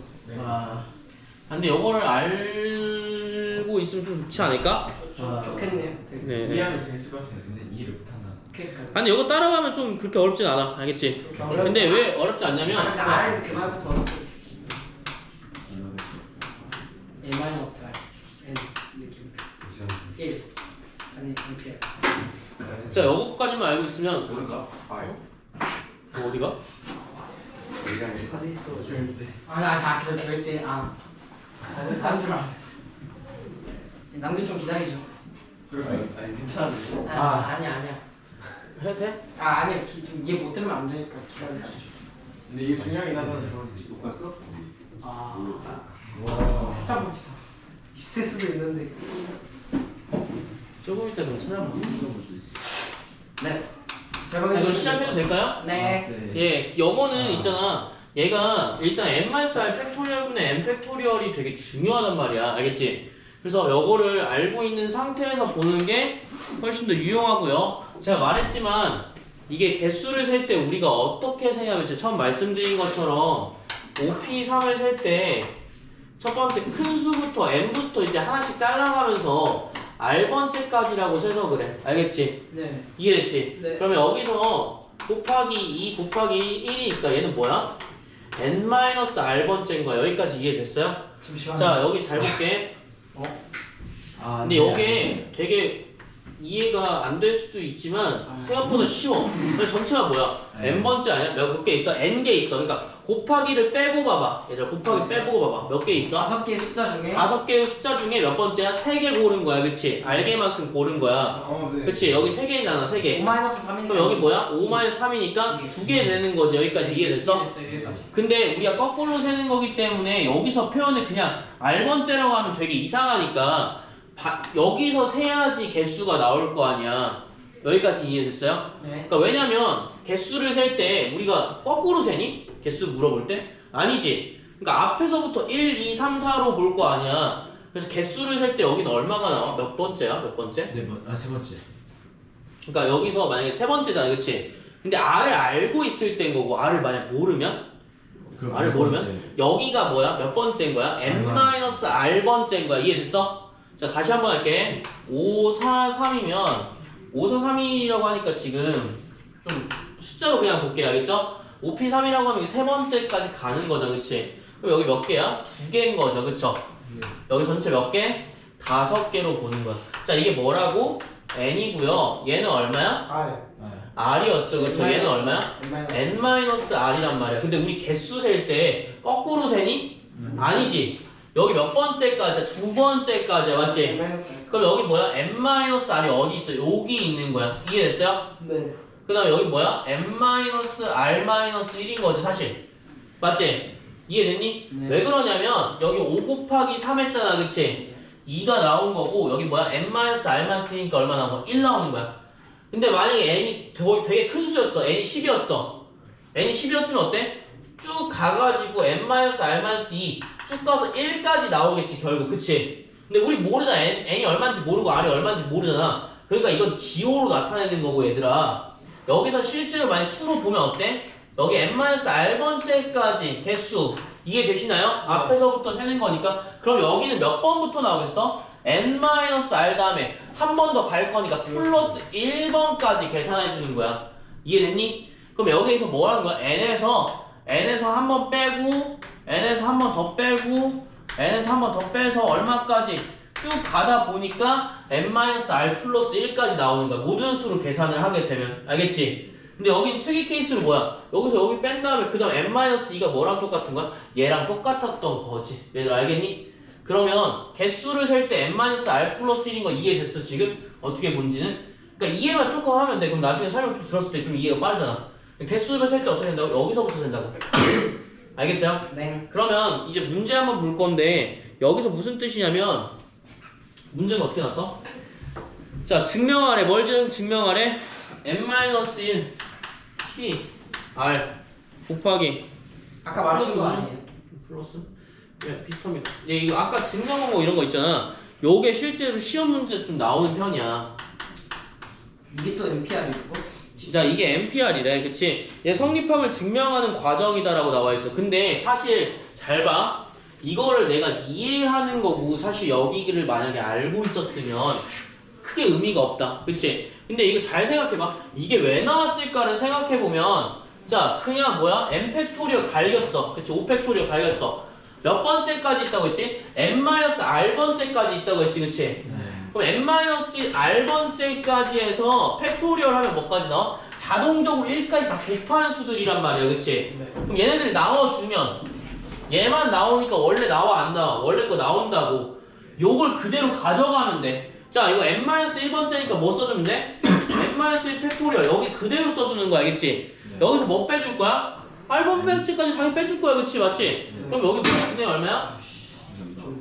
근데 요거를 알고 있으면 좀 좋지 않을까? 좋겠네요. 되게. 네. 이해하면 재밌을 것 같아요. 근데 이해를 못한다. 그러니까. 근데 요거 따라가면 좀 그렇게 어렵진 않아. 알겠지? 그렇게 어려운 근데 왜 어렵지 않냐면 그러니까 R 그 말부터 어렵고 A-R N 느낌 1 아니 MPR 자, 요거까지만 알고 있으면 모른다. 어디가? 어디 있어? 결제. 다 결제 다른 줄 알았어. 남규 좀 기다리죠. 아니 괜찮은데. 아니야. 회세? 아니야. 좀 이해 못 들으면 안 되니까 기다려주죠. 근데 이게 중요하긴 하다면서. 못 봤어? 와. 살짝 멋지다. 있을 수도 있는데. 조금 이따 그럼 찾아봐. 네. 자, 그럼 시작해도 될까요? 네. 예, 요거는 있잖아. 얘가 일단 n-r 팩토리얼분의 n 팩토리얼이 되게 중요하단 말이야. 알겠지? 그래서 요거를 알고 있는 상태에서 보는 게 훨씬 더 유용하고요. 제가 말했지만 이게 개수를 셀 때 우리가 어떻게 세냐면 제가 처음 말씀드린 것처럼 OP3을 셀 때 첫 번째 큰 수부터 n부터 이제 하나씩 잘라가면서 r번째까지라고 세서 그래. 알겠지? 네. 이해됐지? 네. 그러면 여기서 곱하기 2 곱하기 1이니까 얘는 뭐야? n-r번째인 거야. 여기까지 이해됐어요? 잠시만요. 자, 여기 잘 볼게. 근데 이게 되게 이해가 안 될 수도 있지만 생각보다 쉬워. 근데 전체가 뭐야? n번째 아니야? 몇 개 있어? n개 있어. 그러니까 곱하기를 빼고 봐봐. 얘들아 곱하기 빼고 봐봐. 몇 개 있어? 5개의 숫자 중에 5개의 숫자 중에 몇 번째야? 3개 고른 거야. 그치? 알게만큼 고른 거야. 네. 그치? 여기 3개잖아. 3개. 5-3이니까 그럼 여기 뭐야? 5-3이니까 2개 되는 거지. 여기까지 이해됐어? 여기까지. 근데 우리가 거꾸로 세는 거기 때문에 여기서 표현을 그냥 R번째라고 하면 되게 이상하니까 여기서 세야지 개수가 나올 거 아니야. 여기까지 이해됐어요? 네. 그러니까 왜냐면 개수를 셀 때 우리가 거꾸로 세니? 개수 물어볼 때? 아니지. 그러니까 앞에서부터 1, 2, 3, 4로 볼 거 아니야. 그래서 개수를 셀 때 여기는 얼마가 나와? 몇 번째야? 몇 번째? 세 번째. 그러니까 여기서 만약에 세 번째잖아, 그치? 근데 R을 알고 있을 때인 거고 R을 만약 모르면? 그럼 R을 모르면? 여기가 뭐야? 몇 번째인 거야? n-r번째인 거야. 이해됐어? 자, 다시 한번 할게. 5, 4, 3이면 5, 4, 3이라고 하니까 지금 좀 숫자로 그냥 볼게요. 알겠죠? 5P3이라고 하면 세 번째까지 가는 거죠. 그치? 그럼 여기 몇 개야? 2개인 거죠. 그쵸? 여기 전체 몇 개? 5개로 보는 거야. 자, 이게 뭐라고? n이고요. 얘는 얼마야? r이었죠. 그쵸? 얘는 얼마야? n-r이란 말이야. 근데 우리 개수 셀 때 거꾸로 세니? 아니지. 여기 몇 번째까지야? 2번째까지야. 맞지? 그럼 여기 뭐야? n-r이 어디 있어? 여기 있는 거야. 이해됐어요? 네. 그 다음에 여기 뭐야? n-r-1인 거지 사실. 맞지? 이해됐니? 네. 왜 그러냐면 여기 5 곱하기 3 했잖아. 그치? 2가 나온 거고 여기 뭐야? n-r-1이니까 얼마 나온 거야? 1 나오는 거야. 근데 만약에 n이 되게 큰 수였어. n이 10이었어. n이 10이었으면 어때? 쭉 가가지고 n-r-2 쭉 가서 1까지 나오겠지 결국. 그치? 근데 우리 모르잖아. n이 얼마인지 모르고 r이 얼마인지 모르잖아. 그러니까 이건 기호로 나타내는 거고 얘들아. 여기서 실제로 만약 수로 보면 어때? 여기 n-r번째까지 개수 이해되시나요? 앞에서부터 세는 거니까. 그럼 여기는 몇 번부터 나오겠어? n-r 다음에 한 번 더 갈 거니까 플러스 1번까지 계산해 주는 거야. 이해됐니? 그럼 여기서 뭐 하는 거야? n에서 한 번 빼고 n에서 한 번 더 빼고 n에서 한 번 더 빼서 얼마까지 쭉 가다 보니까 n-r 플러스 1까지 나오는 거야. 모든 수로 계산을 하게 되면. 알겠지? 근데 여긴 특이 케이스로 뭐야? 여기서 여기 뺀 다음에 그 다음 n-2가 뭐랑 똑같은 거야? 얘랑 똑같았던 거지. 얘들 알겠니? 그러면 개수를 셀 때 n-r 플러스 1인 거 이해됐어 지금? 어떻게 본지는? 그러니까 이해만 조금 하면 돼. 그럼 나중에 설명 들었을 때 좀 이해가 빠르잖아. 개수를 셀 때 어떻게 된다고? 여기서부터 된다고. 알겠어요? 네. 그러면 이제 문제 한번 볼 건데 여기서 무슨 뜻이냐면 문제가 어떻게 나왔어? 자, 증명하래. 뭘 증명하래? n-1 p r 곱하기 아까 말하신 거 아니에요? 플러스? 네, 비슷합니다. 예, 이거 아까 증명한 거 이런 거 있잖아. 요게 실제로 시험 문제에서 좀 나오는 편이야. 이게 또 NPR이고? 자, 이게 NPR이래. 그치? 얘 성립함을 증명하는 과정이다라고 나와 있어. 근데 사실 잘 봐. 이거를 내가 이해하는 거고 사실 여기를 만약에 알고 있었으면 크게 의미가 없다. 그치? 근데 이거 잘 생각해봐. 이게 왜 나왔을까를 생각해보면 자, 그냥 뭐야? n 팩토리얼 갈겼어. 그치? 5 팩토리얼 갈겼어. 몇 번째까지 있다고 했지? n-r번째까지 있다고 했지. 그치? 그럼 n-r번째까지 해서 팩토리얼 하면 뭐까지 나와? 자동적으로 1까지 다 곱하는 수들이란 말이야. 그치? 네. 그럼 얘네들이 나와주면 얘만 나오니까 원래 나와 안 나와? 원래 거 나온다고. 요걸 그대로 가져가면 돼. 자, 이거 n-1번째니까 뭐 써주면 돼? n-1 팩토리얼 여기 그대로 써주는 거야. 알겠지? 네. 여기서 뭐 빼줄 거야? 8번째까지 당연히 빼줄 거야. 그치? 맞지? 그럼 여기 뭐야? 분의 얼마야?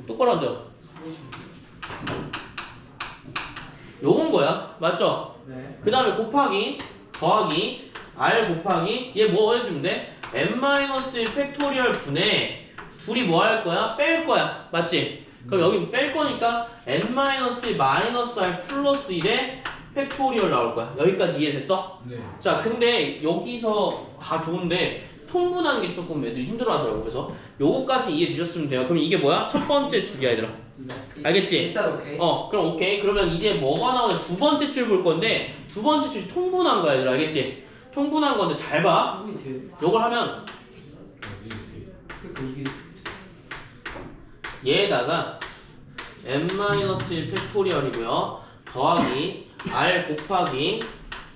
똑바로 앉아. 요건 거야. 맞죠? 네. 그 다음에 곱하기 더하기 r 곱하기 얘 뭐 해주면 돼? n-1 팩토리얼 분의 둘이 뭐 할 거야? 뺄 거야. 맞지? 그럼 여기 뺄 거니까 n-r 플러스 1의 팩토리얼 나올 거야. 여기까지 이해됐어? 네. 자, 근데 여기서 다 좋은데 통분하는 게 조금 애들이 힘들어 하더라고. 그래서 요거까지 이해 주셨으면 돼요. 그럼 이게 뭐야? 첫 번째 줄이야, 얘들아. 네. 알겠지? 일단 오케이. 그럼 오케이. 그러면 이제 뭐가 나오냐? 두 번째 줄 볼 건데 두 번째 줄이 통분한 거야, 얘들아. 알겠지? 통분한 건데 잘 봐. 이게 돼요. 요걸 하면 그러니까 이게 얘에다가 n-1 팩토리얼이고요. 더하기 r 곱하기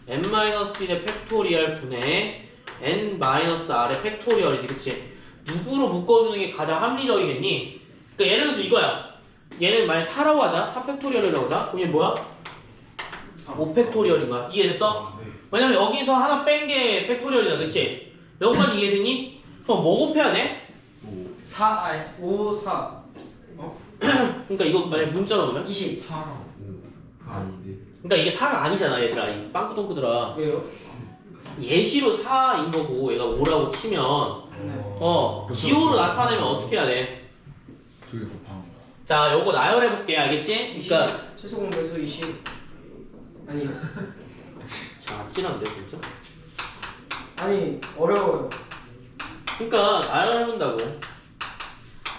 n-1의 팩토리얼 분의 n-r의 팩토리얼이지. 그치? 누구로 묶어주는 게 가장 합리적이겠니? 그러니까 예를 들어서 이거야. 얘는 만약 4라고 하자. 4팩토리얼이라고 하자. 그럼 얘 뭐야? 5팩토리얼인 거야. 이해됐어? 네. 왜냐면 여기서 하나 뺀 게 팩토리얼이다. 그치? 여기까지 이해됐니? 그럼 뭐 곱해야 돼? 4, 아니 5, 4 그러니까 이거 만약 문자로 넣으면? 20 4랑 5가 아닌데. 그러니까 이게 4가 아니잖아, 얘들아. 이 빵꾸똥꾸들아. 왜요? 예시로 4인 거고 얘가 5라고 치면 네. 기호로 나타내면 어떻게 해야 돼? 두 개 곱한 거. 자, 요거 나열해볼게. 알겠지? 그러니까 최소 공배수 20 아니 자, 아찔한데 진짜? 아니 어려워요. 그러니까 나열해본다고.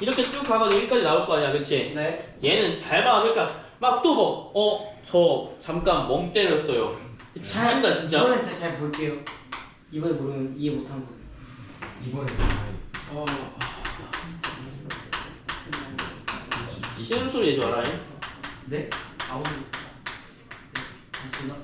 이렇게 쭉 가가지고 여기까지 나올 거 아니야, 그치? 네. 얘는 잘 봐. 그러니까 막 또 뭐, 저 잠깐 멍 때렸어요. 죽인다 진짜. 이번엔 제가 잘 볼게요. 이번에 모르면 이해 못한 거. 이번에 쉬는 소리 내지 마라. 잉? 네? 아무 맞습니다.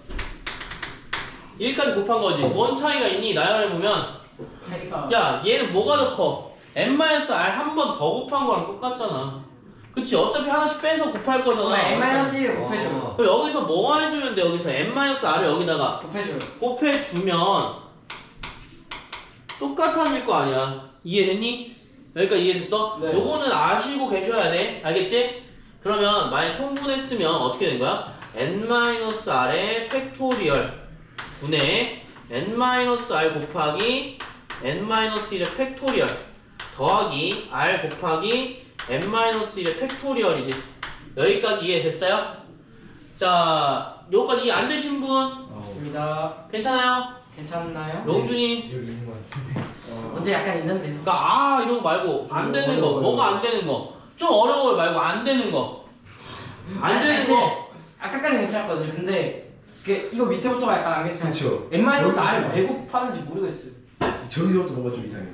1까지 곱한 거지. 뭔 차이가 있니? 나열해보면 차이가 야, 얘는 뭐가 더 커? n-r 한 번 더 곱한 거랑 똑같잖아. 그치? 어차피 하나씩 빼서 곱할 거잖아. n-1을 곱해줘요. 그럼 여기서 뭐 해주면 돼? 여기서 n-r을 여기다가 곱해줘요. 곱해주면 똑같아질 거 아니야. 이해됐니? 여기까지 이해됐어? 네. 요거는 아시고 계셔야 돼. 알겠지? 그러면 만약 통분했으면 어떻게 된 거야? n-r의 팩토리얼 분의 n-r 곱하기 n-1의 팩토리얼 더하기 r 곱하기 n-1의 팩토리얼이지. 여기까지 이해됐어요? 자, 여기까지 이해 안 되신 분? 없습니다. 괜찮아요? 괜찮나요? 용준이? 여기 있는 거 같은데. 문제 약간 있는데요. 그러니까 아 이런 거 말고 안 되는 거, 어려워요. 뭐가 안 되는 거, 좀 어려워요 말고 안 되는 거, 안 되는 거. 아까까지 괜찮았거든요. 근데 이거 밑에부터가 약간 안 괜찮아요. 그쵸. n-r을 왜 곱하는지 모르겠어요. 저기서부터 뭔가 좀 이상해.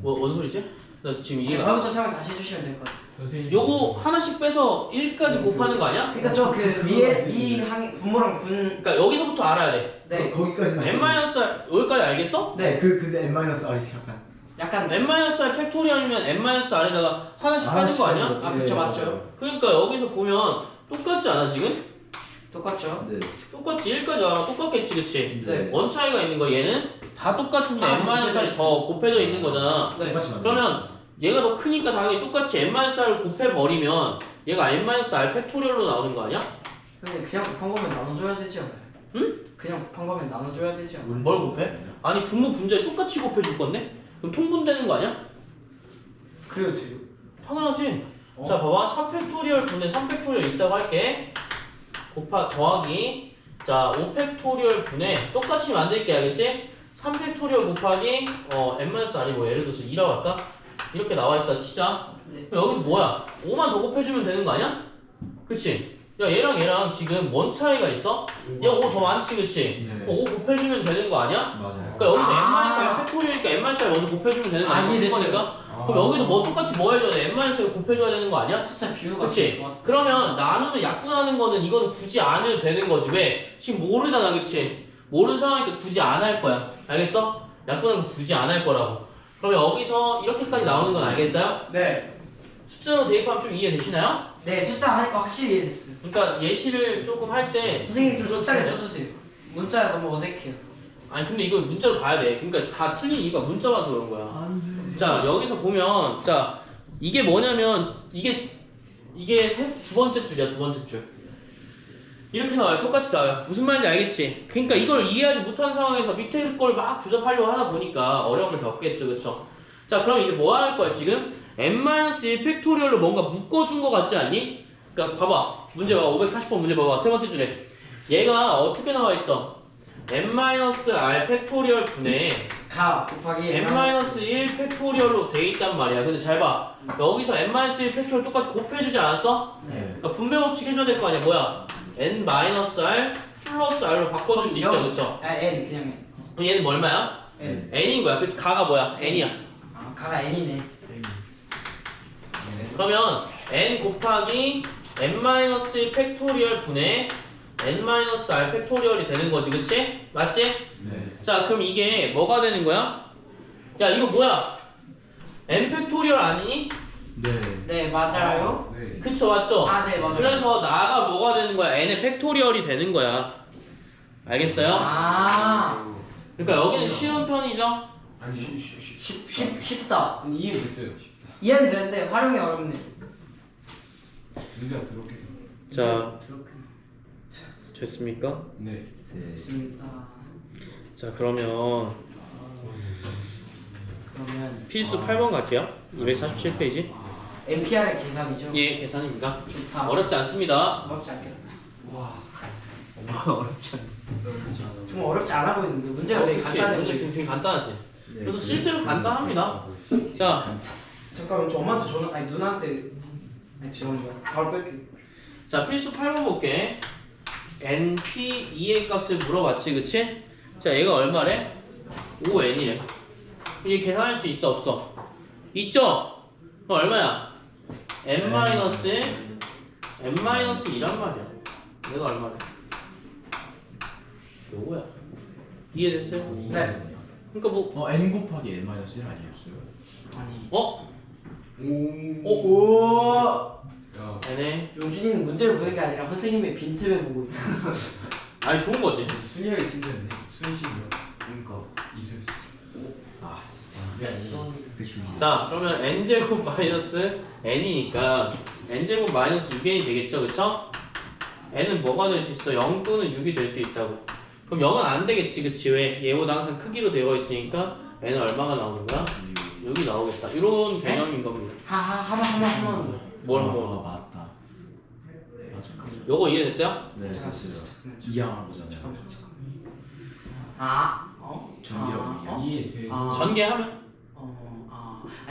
뭔 소리지? 나 지금 이해가. 다음부터 설명 다시 해주시면 될 것 같아요. 선생님. 요거 하나씩 빼서 1까지 곱하는 거 아니야? 그러니까 저 위에 위 항 분모랑 분. 그러니까 여기서부터 알아야 돼. 네. 거기까지는 n-r 여기까지 알겠어? 네. 근데 n-r이 약간 약간. n-r 팩토리얼이면 n-r에다가 하나씩 빼는 거 아니야? 아, 그쵸, 맞죠. 그러니까 여기서 보면 똑같지 않아 지금? 똑같죠. 네. 똑같지 1까지 알아 똑같겠지 그치? 네. 원 차이가 있는 거 얘는 다 똑같은데 아, n-r이 더 곱해져 있는 거잖아. 네. 똑같이 만들어. 그러면 얘가 더 크니까 당연히 똑같이 n-r을 곱해버리면 얘가 n-r 팩토리얼로 나오는 거 아니야? 근데 그냥 곱한 거면 나눠줘야 되지 않아요? 응? 그냥 곱한 거면 나눠줘야 되지 않아요? 뭘 곱해? 아니 분모 분자에 똑같이 곱해줄 건데? 그럼 통분되는 거 아니야? 그래도 돼요. 당연하지. 어? 자 봐봐 4팩토리얼 분의 3팩토리얼 있다고 할게. 더하기 자 5팩토리얼 분의 똑같이 만들게 알겠지? 3팩토리얼 곱하기 n-r이 뭐 예를 들어서 2라고 할까? 이렇게 나와있다 치자. 그럼 여기서 뭐야? 5만 더 곱해주면 되는 거 아니야? 그치? 야 얘랑 지금 뭔 차이가 있어? 얘 5 더 많지 그치? 네. 5 곱해주면 되는 거 아니야? 맞아요. 그러니까 여기서 아. n-r 팩토리얼이니까 n-r 먼저 곱해주면 되는 거 아, 아니야? 이해됐어요. 거니까? 그럼 여기도 뭐 똑같이 뭐 해줘야 돼? n-를 곱해줘야 되는 거 아니야? 진짜 비유가 그치? 좋아. 그러면 나누면 약분하는 거는 이거는 굳이 안 해도 되는 거지. 왜? 지금 모르잖아 그치? 모르는 상황이니까 굳이 안 할 거야. 알겠어? 약분하는 거 굳이 안 할 거라고. 그러면 여기서 이렇게까지 나오는 건 알겠어요? 네. 숫자로 대입하면 좀 이해되시나요? 네, 숫자 하니까 확실히 이해됐어요. 그러니까 예시를 조금 할 때 선생님 좀 숫자를 써주세요. 문자가 너무 어색해요. 아니 근데 이거 문자로 봐야 돼. 그러니까 다 틀린 이유가 문자 봐서 그런 거야. 자 여기서 보면 자 이게 뭐냐면 이게 두 번째 줄이야 두 번째 줄. 이렇게 나와요. 똑같이 나와요. 무슨 말인지 알겠지? 그러니까 이걸 이해하지 못한 상황에서 밑에 걸 막 조잡하려고 하다 보니까 어려움을 겪겠죠. 그쵸? 자 그럼 이제 뭐 할 거야 지금? n-1 팩토리얼로 뭔가 묶어준 거 같지 않니? 그러니까 봐봐 문제 봐봐 540번 문제 봐봐 세 번째 줄에 얘가 어떻게 나와 있어? n-r 팩토리얼 분의 가 곱하기 n-1 팩토리얼로 돼 있단 말이야. 근데 잘 봐. 여기서 n-1 팩토리얼 똑같이 곱해주지 않았어? 네. 그러니까 분배 법칙 해줘야 될 거 아니야. 뭐야? n-r 플러스 r로 바꿔줄 수 있죠. 그쵸? 아, n 그냥 n. 그럼 얘는 뭐 얼마야? n. n인 거야. 그래서 가가 뭐야? n이야. 아, 가가 n이네. 그러면 n 곱하기 n-1 팩토리얼 분의 n-r 팩토리얼이 되는 거지. 그치? 맞지? 네. 자 그럼 이게 뭐가 되는 거야? 야 이거 뭐야? n 팩토리얼 아니니? 네. 네, 맞아요. 네. 그쵸 맞죠? 아, 네, 맞아요. 그래서 나가 뭐가 되는 거야? n의 팩토리얼이 되는 거야. 알겠어요? 아, 그러니까 여기는 쉬운 편이죠? 아니 쉽다. 이해됐어요. 이해는 되는데 활용이 어렵네. 문제가 들었겠어. 자 그렇군. 됐습니까? 네. 됐습니다. 자 그러면 그러면 필수 8번 갈게요. 247페이지. NPR의 계산이죠. 예 계산입니다. 좋다. 어렵지 않습니다. 어렵지 않겠다. 어렵지 않 정말 어렵지 않아 보이는데 문제가 되게 그치 간단해. 문제 보이네. 굉장히 간단하지. 그래서 실제로 간단합니다. 자 잠깐만 저 엄마한테 전화 아니 누나한테 아니 죄송합니다. 바로 뺄게. 자 필수 8번 볼게. NP 2의 값을 물어봤지 그치? 자 얘가 얼마래? 5n이래. 이게 계산할 수 있어 없어? 있죠? 그럼 얼마야? n-2란 말이야. 얘가 얼마래? 요거야. 이해됐어요? 네. 그러니까 뭐 n 곱하기 n-1 아니었어요? 아니. 어? 오. 야. 얘네 용준이는 문제를 보는 게 아니라 선생님의 빈틈을 보고 있다. 아니 좋은 거지. 순위가 신기했네. 순식이요. 그러니까 이순. 아 진짜. 이건 자 그러면 n제곱 마이너스 n이니까 n제곱 마이너스 6n이 되겠죠 그쵸? n은 뭐가 될 수 있어? 0 또는 6이 될 수 있다고. 그럼 0은 안 되겠지 그치? 왜? 얘보다 항상 크기로 되어 있으니까 n은 얼마가 나오는 거야? 6이 나오겠다. 이런 개념인 겁니다. 한번 더. 뭘 아, 한번 맞다. 맞아. 요거 이해됐어요? 네 잠깐, 됐어요. 잠깐만. 이양한 거잖아요. 잠깐만. 아, 전기라고 아, 이해돼. 아. 전개하면?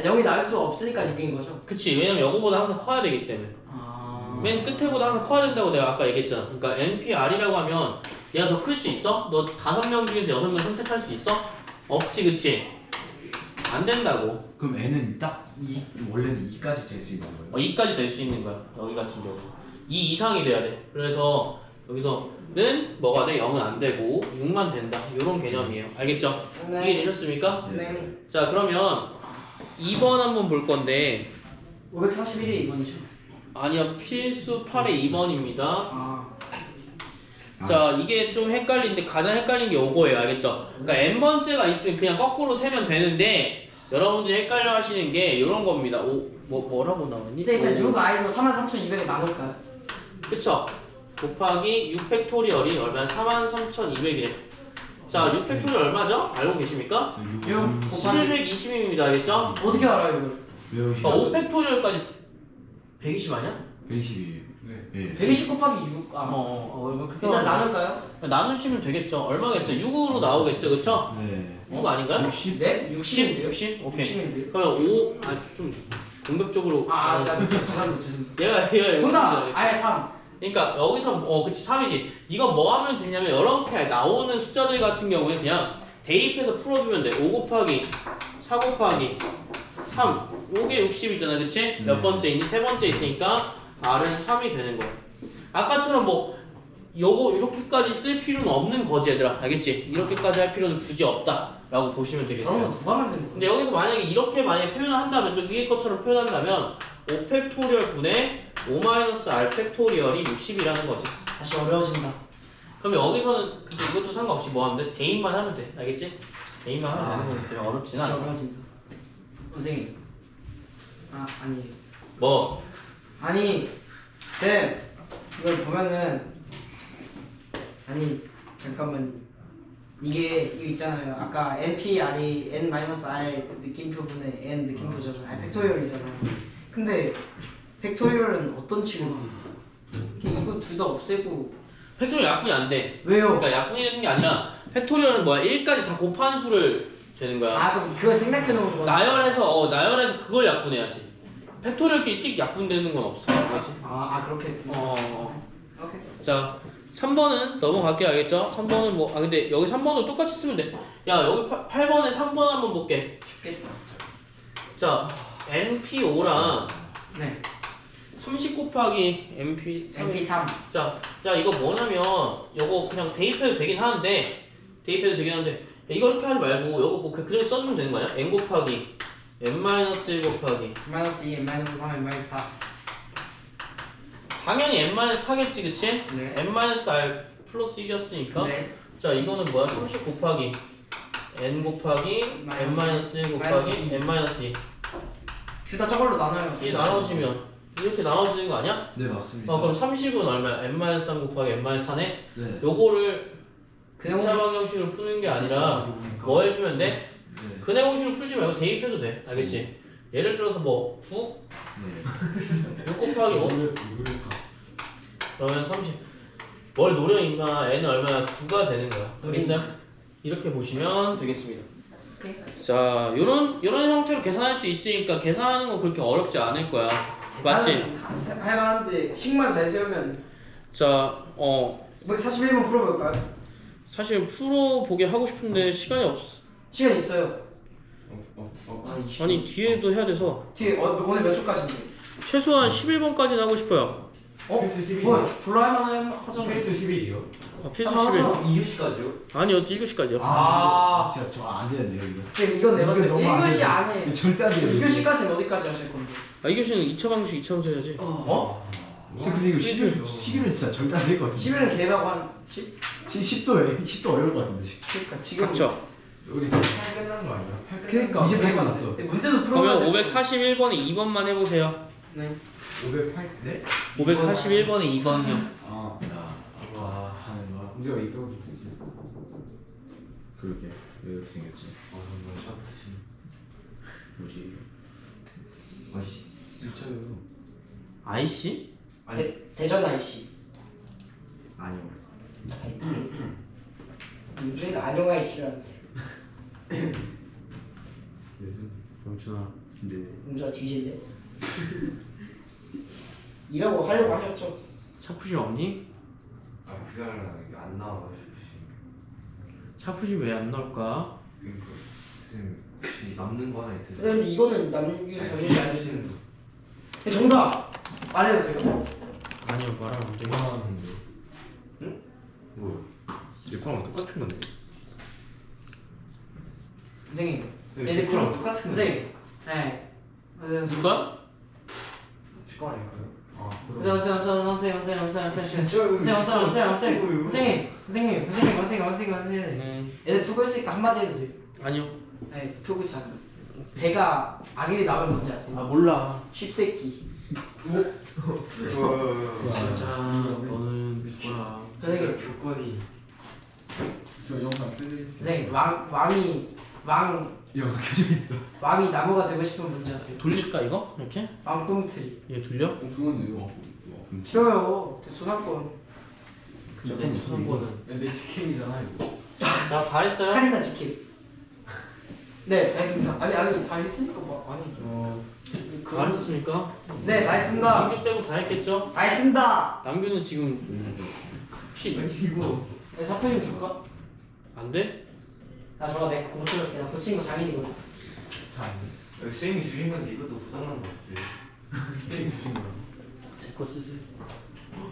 여기 나올 수 없으니까 6인 거죠? 그치 왜냐면 요거보다 항상 커야 되기 때문에. 아. 맨 끝에보다 항상 커야 된다고 내가 아까 얘기했잖아. 그러니까 NPR이라고 하면 얘가 더 클 수 있어? 너 5명 중에서 6명 선택할 수 있어? 없지, 그치? 안 된다고. 그럼 n은 딱 원래는 2까지 될 수 있는 거예요? 2까지 될 수 있는 거야. 여기 같은 경우 2 이상이 돼야 돼. 그래서 여기서는 뭐가 돼? 0은 안 되고 6만 된다. 이런 개념이에요. 알겠죠? 네. 이해되셨습니까? 네. 자, 그러면 2번 한번 볼 건데 541이 2번이죠. 아니요, 필수 8의 2번입니다. 아. 자, 이게 좀 헷갈리는데 가장 헷갈린 게 요거예요. 알겠죠? 그러니까 n번째가 있으면 그냥 거꾸로 세면 되는데 여러분들이 헷갈려 하시는 게 요런 겁니다. 뭐라고 나왔니? 이제 일단 6 i로 33,200을 나눌까요? 그쵸? 곱하기 6팩토리얼이 얼마야? 43,200이래. 자, 6팩토리얼 얼마죠? 알고 계십니까? 6 곱하기 720입니다. 알겠죠? 어떻게 알아요 이걸? 외우시죠? 5팩토리얼까지 120 아니야? 120이에요. 네. 예. 120 곱하기 6. 아. 이거 그렇게 일단 하면 나눌까요? 나누시면 되겠죠. 얼마겠어요? 6으로 나오겠죠, 그쵸? 네. 6 아닌가요? 60? 네? 60? 60인데요? 60? 오케이. 60인데요? 그러면 5, 좀 공격적으로. 아, 나 죄송합니다. 얘가 정답! 아예 3. 그러니까 여기서 그치 3이지. 이건 뭐 하면 되냐면 이렇게 나오는 숫자들 같은 경우에 그냥 대입해서 풀어주면 돼. 5 곱하기 4 곱하기 3 요게 60이잖아, 그치? 몇 번째 있니? 세 번째 있으니까 R은 3이 되는 거야. 아까처럼 요거 이렇게까지 쓸 필요는 없는 거지, 얘들아. 알겠지? 이렇게까지 할 필요는 굳이 없다 라고 보시면 저런 되겠어요. 거 누가 만든 거예요? 근데 여기서 만약에 이렇게 표현을 한다면, 좀 위에 것처럼 표현한다면 5팩토리얼 분의 5-R 팩토리얼이 60이라는 거지. 다시 어려워진다. 그럼 여기서는 근데 이것도 상관없이 뭐 하면 돼? 대입만 하면 돼. 알겠지? 대입만 하면 되는 거기 때문에 어렵진 다시 않아. 어려워진다. 선생님. 아, 아니에요. 뭐? 아니, 쌤. 이걸 보면은 아니, 잠깐만. 이거 있잖아요. 아까 NPR이 N-R 느낌표분의 N 느낌표잖아요. 아니, 팩토리얼이잖아요. 근데 팩토리얼은 어떤 취급이에요? 이거 둘 다 없애고 팩토리얼 약분이 안 돼. 왜요? 그러니까 약분이 되는 게 아니라 팩토리얼은 뭐야? 1까지 다 곱한 수를 되는 거야. 아, 그럼 그걸 생각해 놓은 거야. 나열해서 그걸 약분해야지. 팩토리얼끼리 띡 약분되는 건 없어. 알겠지? 그렇게. 오케이. 자, 3번은 넘어갈게요. 알겠죠? 3번은 근데 여기 3번도 똑같이 쓰면 돼. 야, 여기 8번에 3번 한번 볼게. 쉽겠다. 자, NP5랑 네. 30 곱하기 MP3. 자, 이거 뭐냐면 요거 그냥 대입해도 되긴 하는데 이거 이렇게 하지 말고 요거 그대로 써주면 되는 거야. N 곱하기 N-1 곱하기 -2, -3, -4. 당연히 N-4겠지, 그치? 네. N-R 플러스 1이었으니까 네. 자, 이거는 뭐야? 30 곱하기 N 곱하기 N-1 곱하기 N-2 둘 다 저걸로 나눠요. 이 나눠지면 이렇게 나눠지는 거 아니야? 네, 맞습니다. 그럼 30은 얼마야? N-3 곱하기 N-4네? 네. 요거를 그냥 분차 방정식으로 푸는 게 아니라 뭐 해주면 돼? 네. 근해 공식으로 풀지 말고 대입해도 돼. 알겠지? 예를 들어서 9? 네. 6 곱하기 5? 그러면 30. 뭘 노려 임마. N은 얼마야? 9가 되는 거야. 알겠어요? 이렇게 보시면 되겠습니다. 오케이. 자, 요런 형태로 계산할 수 있으니까 계산하는 건 그렇게 어렵지 않을 거야. 맞지? 할만한데 식만 잘 세우면. 자, 41번 풀어볼까요? 사실 풀어보게 하고 싶은데 시간이 없어. 시간 있어요. 아니, 뒤에도 해야 돼서 뒤에 오늘 몇 초까지인데? 최소한 11번까지는 하고 싶어요. 필수 12. 뭐 졸라 할만하잖아. 필수 11이요. 아, 필수 11. 2교시까지요? 아니요, 1교시까지요. 진짜 저 안 되는데요, 이거. 쌤 이건 내가 이거 너무 안 1교시 돼요. 안에 이거 절대 안 돼요. 2교시까지는 어디까지 하실 건데? 2교시는 2차 방식 2차 함수 해야지. 근데 이거 11은 진짜 절대 안 될 것 같은데. 11은 개라고 한 10? 10도 어려울 것 같은데. 그러니까 지금 그렇죠. 우리 지금 8 끝난 거 아니야? 8 끝난 그니까 이제 100 받았어. 문제도 풀어봐야 그러면 돼. 541번에 2번만 해보세요. 네. 508 네? 541번에 2번이요. 아, 와, 하는 거야. 문제가 있다고 듣지. 그러게. 왜 이렇게 생겼지? 정말 샤프신. 뭐지? 아씨, 진짜요. IC? 대전 IC. 아니요. 우리가 안녕 IC라는데. 예전. 영준아. 근데 문제가 뒤질래? 2라고 하려고 하셨죠? 차푸심 없니? 아 그게 아니라 이게 안 나와 차푸심 왜 안 나올까? 그러니까 선생님 남는 거 하나 있어요. 근데 이거는 남유 전혀 안 해주시는 거. 정답 말해도 돼요? 아니요 말하면 안 되겠어. 하는데 뭐요? 내 거랑 똑같은 건데. 선생님 네, 그거랑 똑같은 거. 선생님 네 선생님 누가? 직관 아닐까요? 아 선생님 애들 풀고 있으니까 한마디 해도 돼요? 아니요. 네 풀고 있잖아 배가 아기를 낳으면 뭔지 아세요? 몰라. 쉽새끼 진짜 너는 뭐라. 선생님 교권이 저 영상 켜져 있어. 선생님 이 영상 켜져 있어. 왕이 나무가 되고 싶으면 뭔지 아세요? 돌릴까 이거? 이렇게? 왕꿈틀이 얘 돌려? 죽었네 이거. 싫어요 초상권 근데 초상권은. 내 치킨이잖아 이거. 자 다 했어요? 카리나 치킨 네 다 했습니다 아니 다 했으니까 뭐 아니 다 했습니까? 네 다 했습니다 남규 빼고 다 했겠죠? 다 했습니다 남규는 지금 혹시 이거 내 사표 좀 줄까? 안 돼? 나 저거 내 고쳐줄게 나 고치는 거 장인이거든 선생님이 주신 건데 이것도 도장난 거 같아요. 쌤이 주신 거야. 제 거 쓰지.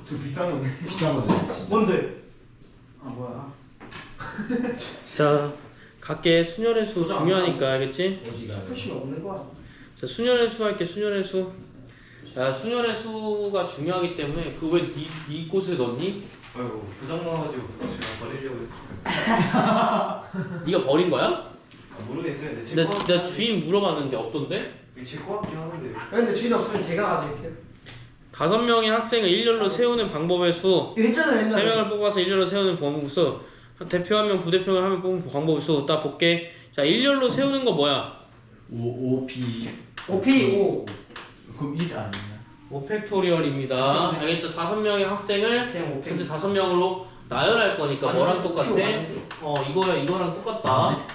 저 비싼 거네. 비싼 거네. 뭔데? 아 뭐야 자 각계 순열의 수 도장 중요하니까 알겠지? 표시가 없는 거야 자 순열의 수 할게. 순열의 수. 자 순열의 수가 중요하기 때문에 그거 왜네 곳에 넣니? 아이고 도장 나와가지고 제가 버리려고 했어요. 네가 버린 거야? 아, 모르겠어요. 근데 내가 주인 물어봤는데 없던데? 제거 같긴 하는데. 근데 주인 없으면 제가 가질게요 5명의 학생을 일렬로 세우는 방법의 수. 이거 했잖아요 옛날에 3명을 뽑아서 일렬로 세우는 방법의 수. 대표 1명, 부대표를 하면 뽑는 방법의 수. 딱 볼게. 자 일렬로 세우는 거 뭐야? 5P. 5P5 그럼 1 아니냐? 5팩토리얼입니다. 알겠죠? 5명의 학생을 그냥 5P 전체 5명으로 나열할 거니까 뭐랑 똑같아? 이거랑 똑같다.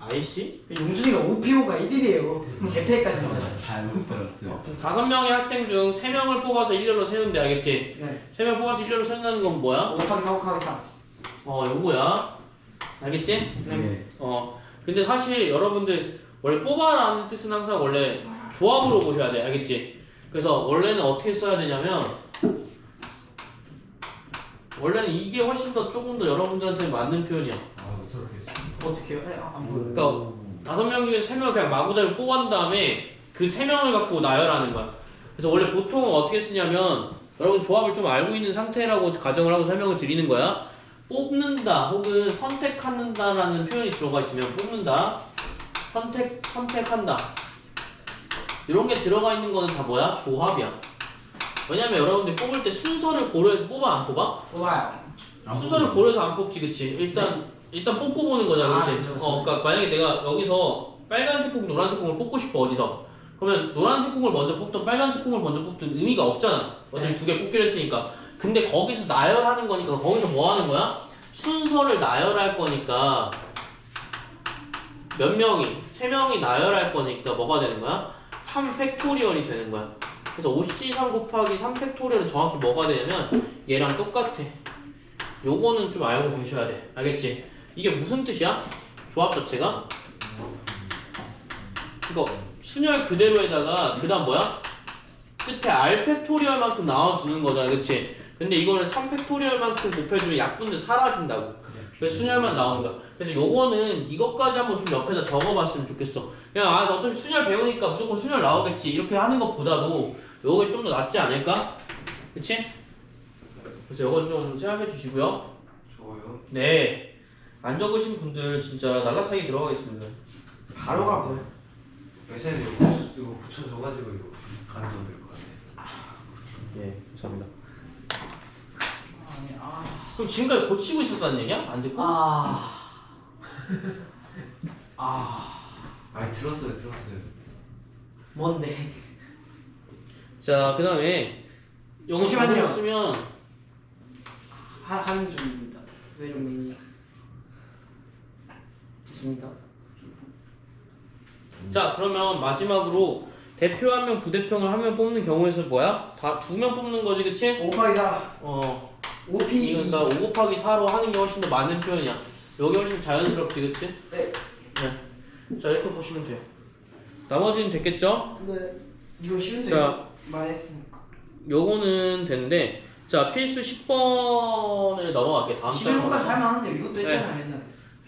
아이씨? 용준이가 5P5가 1일이에요 개패까 진짜 잘못 들었어요. 5명의 학생 중 3명을 뽑아서 일렬로 세우는데 알겠지? 네 3명 뽑아서 일렬로 세운다는 건 뭐야? 5 곱하기 4 곱하기 4 요거야. 알겠지? 네. 근데 사실 여러분들 원래 뽑아라는 뜻은 항상 원래 조합으로 보셔야 돼. 알겠지? 그래서 원래는 어떻게 써야 되냐면 원래는 이게 훨씬 더 조금 더 여러분들한테 맞는 표현이야. 아 저렇게 했어. 어떻게 해요? 안 보여 그러니까 5명 중에 3명을 그냥 마구잡이 뽑은 다음에 그 3명을 갖고 나열하는 거야. 그래서 원래 보통은 어떻게 쓰냐면 여러분 조합을 좀 알고 있는 상태라고 가정을 하고 설명을 드리는 거야. 뽑는다 혹은 선택한다라는 표현이 들어가 있으면 뽑는다, 선택한다 이런 게 들어가 있는 거는 다 뭐야? 조합이야. 왜냐면 여러분들 뽑을 때 순서를 고려해서 뽑아 안 뽑아? 뽑아요 순서를 고려해서 안 뽑지, 그치? 일단 뽑고 보는 거잖아, 그치? 그쵸. 그러니까 만약에 내가 여기서 빨간색 공, 노란색 공을 뽑고 싶어, 어디서? 그러면 노란색 공을 먼저 뽑든 빨간색 공을 먼저 뽑든 의미가 없잖아. 어차피 네. 2개 뽑기로 했으니까. 근데 거기서 나열하는 거니까 거기서 뭐 하는 거야? 순서를 나열할 거니까 몇 명이? 3명이 나열할 거니까 뭐가 되는 거야? 3팩토리얼이 되는 거야. 그래서 5C3 곱하기 3팩토리얼은 정확히 뭐가 되냐면 얘랑 똑같아. 요거는 좀 알고 계셔야 돼. 알겠지? 이게 무슨 뜻이야? 조합 자체가? 이거 순열 그대로에다가 그 다음 뭐야? 끝에 R팩토리얼만큼 나와주는 거잖아, 그치? 근데 이거는 3팩토리얼만큼 곱해주면 약분도 사라진다고. 그래서 순열만 나오는 거야. 그래서 요거는 이것까지 한번 좀 옆에다 적어봤으면 좋겠어. 그냥 어차피 순열 배우니까 무조건 순열 나오겠지 이렇게 하는 것보다도 요게 좀 더 낫지 않을까? 그치? 그래서 요건 좀 생각해 주시고요. 저거요? 네. 안 적으신 분들 진짜 날라차기 들어가겠습니다. 바로 가고요 선생님 이거 붙여줘가지고 이거 가능성 될것 같아요. 예, 감사합니다. 아니 그럼 지금까지 고치고 있었다는 얘기야? 안 듣고? 아니 들었어요. 뭔데? 자, 그 다음에 영어 잠시만요. 쓰면 하는 중입니다 외로맨이 됐습니다 자, 그러면 마지막으로 대표 한 명, 부대표를 한 명 뽑는 경우에서 뭐야? 다 2명 뽑는 거지, 그치? 5 곱하기 4 어. 5P 그러니까 5 곱하기 4로 하는 게 훨씬 더 맞는 표현이야. 여기 훨씬 자연스럽지, 그치? 네. 네. 자, 이렇게 보시면 돼요. 나머지는 됐겠죠? 네 이거 쉬운데 자, 많이 했으니까 요거는 된데, 자, 필수 10번을 넘어갈게. 다음 11번까지 달 할만한데 이것도 했잖아요 옛날에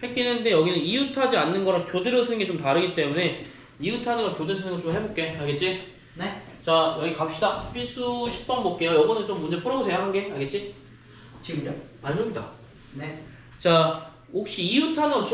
했긴 했는데, 여기는 이웃하지 않는 거랑 교대로 쓰는 게 좀 다르기 때문에, 이웃하는 거 교대 쓰는 거 좀 해볼게. 알겠지? 네 자, 여기 갑시다. 필수 10번 볼게요. 요거는 좀 문제 풀어보세요. 한 개. 알겠지? 지금요? 아닙니다. 네 자, 혹시 이웃하는 거